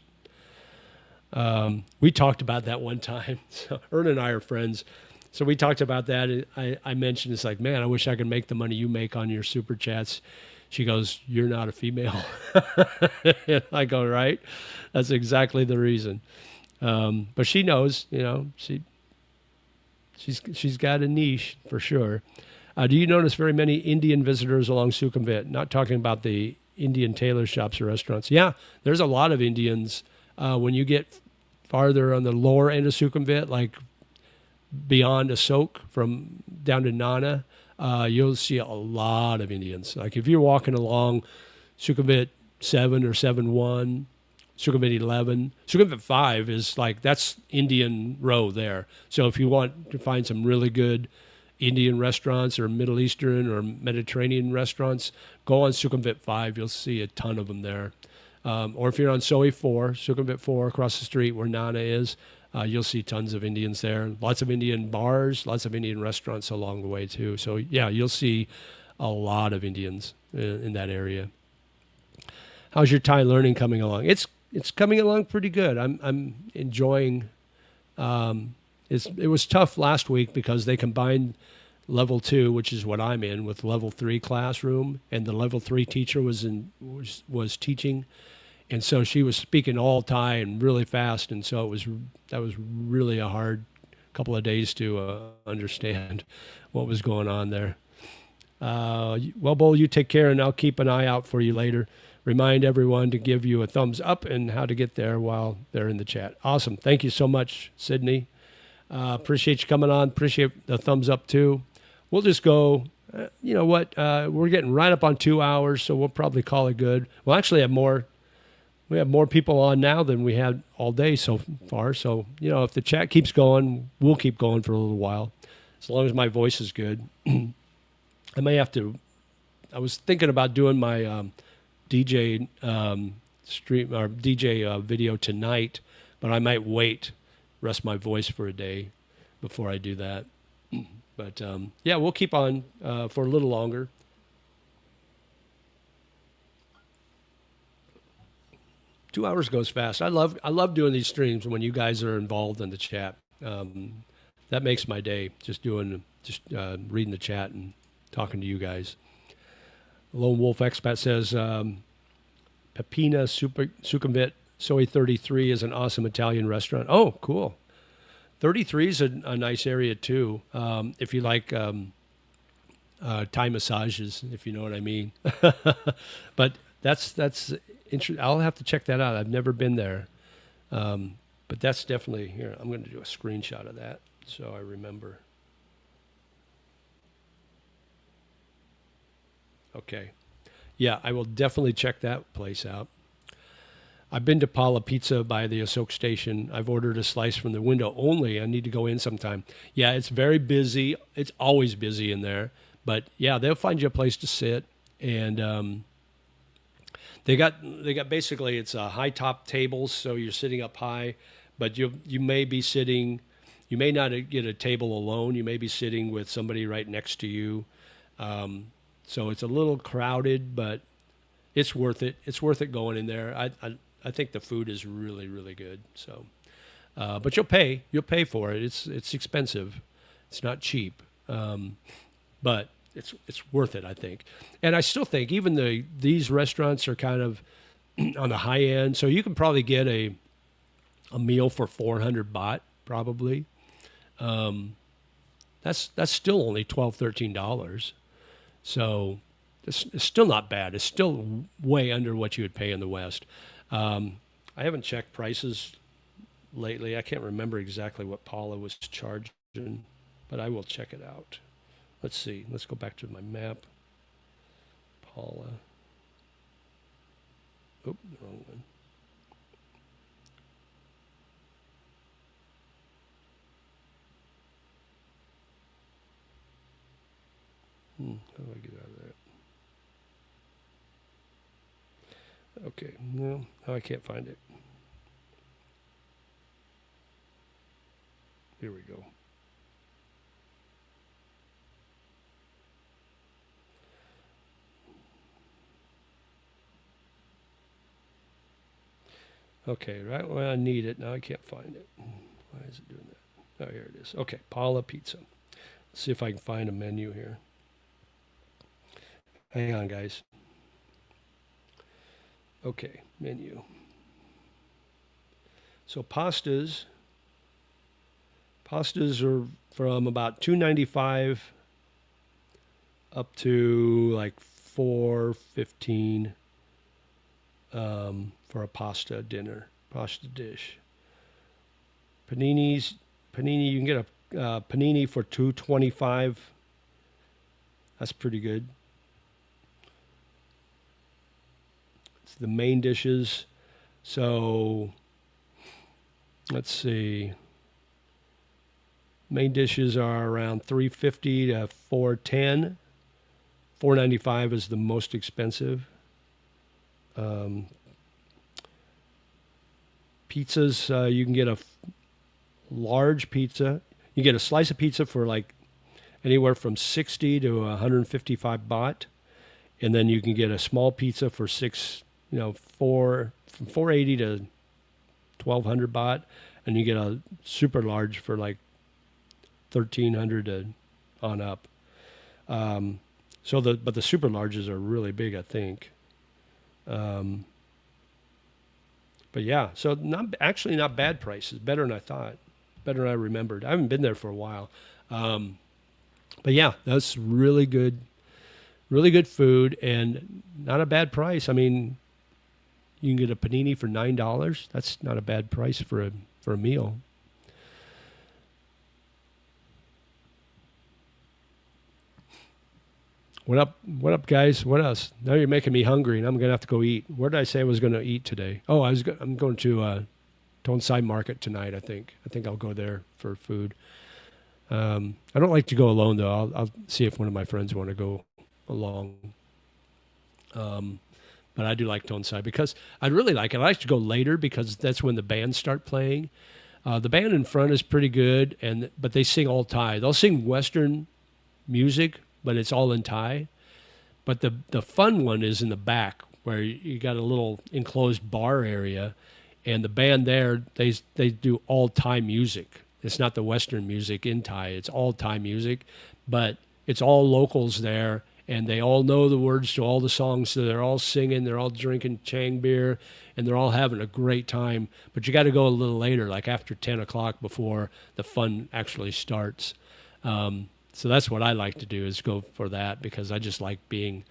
We talked about that one time. So Earn and I are friends. So we talked about that. I mentioned, it's like, man, I wish I could make the money you make on your super chats. She goes, you're not a female. I go, right. That's exactly the reason. But she knows, she's got a niche for sure. Do you notice very many Indian visitors along Sukhumvit? Not talking about the Indian tailor shops or restaurants. Yeah, there's a lot of Indians. When you get farther on the lower end of Sukhumvit, like beyond Asok from down to Nana, you'll see a lot of Indians. Like if you're walking along Sukhumvit 7 or 7-1, Sukhumvit 11, Sukhumvit 5 is like, that's Indian row there. So if you want to find some really good Indian restaurants or Middle Eastern or Mediterranean restaurants, go on Sukhumvit 5. You'll see a ton of them there. Or if you're on Sukhumvit 4 across the street where Nana is, you'll see tons of Indians there. Lots of Indian bars, lots of Indian restaurants along the way too. So yeah, you'll see a lot of Indians in that area. How's your Thai learning coming along? It's coming along pretty good. I'm enjoying. It was tough last week because they combined level 2, which is what I'm in, with level 3 classroom, and the level 3 teacher was teaching. And so she was speaking all Thai and really fast, and so that was really a hard couple of days to understand what was going on there. Well, Bull, you take care, and I'll keep an eye out for you later. Remind everyone to give you a thumbs up and how to get there while they're in the chat. Awesome. Thank you so much, Sydney. Appreciate you coming on. Appreciate the thumbs up, too. We'll just go, you know what, we're getting right up on 2 hours, so we'll probably call it good. We'll actually have we have more people on now than we had all day so far. So, if the chat keeps going, we'll keep going for a little while, as long as my voice is good. I may have to, I was thinking about doing my DJ stream or DJ video tonight, but I might rest my voice for a day before I do that. But yeah, we'll keep on for a little longer. Two hours goes fast. I love doing these streams when you guys are involved in the chat. That makes my day. Just reading the chat and talking to you guys. Lone Wolf Expat says Pepina Sukhumvit Soy 33 is an awesome Italian restaurant. Oh, cool. 33 is a nice area too. If you like Thai massages, if you know what I mean. But that's interesting. I'll have to check that out. I've never been there. But that's definitely here. I'm going to do a screenshot of that so I remember. Okay. Yeah, I will definitely check that place out. I've been to Pala Pizza by the Asok Station. I've ordered a slice from the window only. I need to go in sometime. Yeah, it's very busy. It's always busy in there. But yeah, they'll find you a place to sit. And they got basically, it's high top tables, so you're sitting up high. But you may be sitting, you may not get a table alone. You may be sitting with somebody right next to you. So it's a little crowded, but it's worth it. It's worth it going in there. I think the food is really, really good. So, but you'll pay for it. It's expensive. It's not cheap. But it's worth it, I think. And I still think even these restaurants are kind of on the high end. So you can probably get a meal for 400 baht, probably. That's still only $12, $13. So it's still not bad. It's still way under what you would pay in the West. I haven't checked prices lately. I can't remember exactly what Paula was charging but I will check it out. Let's see. Let's go back to my map. Paula. Oh, the wrong one. How do I get out of that? Okay, no, I can't find it. Here we go. Okay, right when I need it, now I can't find it. Why is it doing that? Oh, here it is. Okay, Paula Pizza. Let's see if I can find a menu here. Hang on, guys. Okay, menu. So pastas are from about $2.95 up to like $4.15 for a pasta dish. Panini, you can get a panini for $2.25. That's pretty good. It's the main dishes. So let's see. Main dishes are around $3.50 to $4.10. $4.95 is the most expensive. Pizzas, you can get a large pizza. You get a slice of pizza for like anywhere from 60 to 155 baht, and then you can get a small pizza for from 480 to 1,200 baht, and you get a super large for like 1,300 to on up. But the super larges are really big, I think. But yeah, so not bad prices. Better than I thought. Better than I remembered. I haven't been there for a while. But yeah, that's really good food and not a bad price. I mean, you can get a panini for $9. That's not a bad price for a meal. What up, guys? What else? Now you're making me hungry, and I'm gonna have to go eat. Where did I say I was gonna eat today? Oh, I'm going to Tonsai Market tonight. I think I'll go there for food. I don't like to go alone though. I'll see if one of my friends want to go along. But I do like Tonsai because I really like it. I like to go later because that's when the bands start playing. The band in front is pretty good, but they sing all Thai. They'll sing Western music, but it's all in Thai. But the fun one is in the back where you got a little enclosed bar area, and the band there, they do all Thai music. It's not the Western music in Thai. It's all Thai music, but it's all locals there, and they all know the words to all the songs, so they're all singing, they're all drinking Chang beer, and they're all having a great time. But you got to go a little later, like after 10 o'clock before the fun actually starts. So that's what I like to do is go for that because I just like being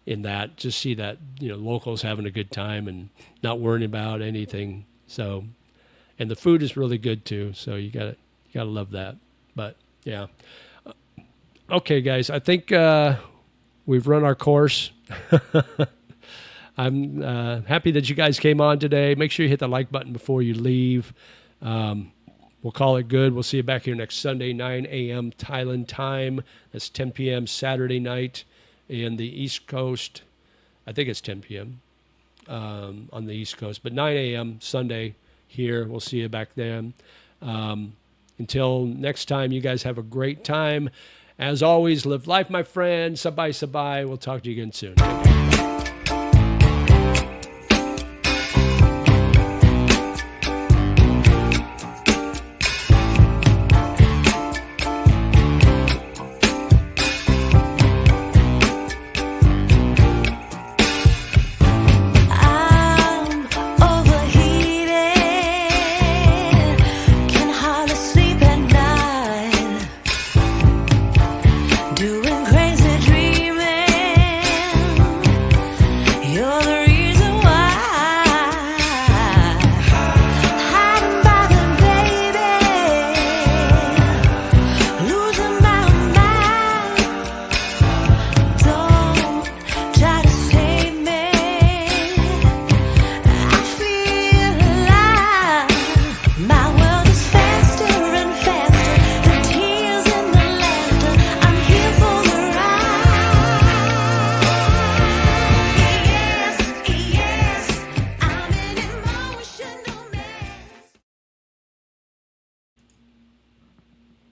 in that, just see that, locals having a good time and not worrying about anything. So, and the food is really good too. So you gotta love that. But yeah. Okay, guys, I think we've run our course. I'm happy that you guys came on today. Make sure you hit the like button before you leave. We'll call it good. We'll see you back here next Sunday, 9 a.m. Thailand time. That's 10 p.m. Saturday night in the East Coast. I think it's 10 p.m. On the East Coast, but 9 a.m. Sunday here. We'll see you back then. Until next time, you guys have a great time. As always, live life, my friend. Sabai, sabai. We'll talk to you again soon.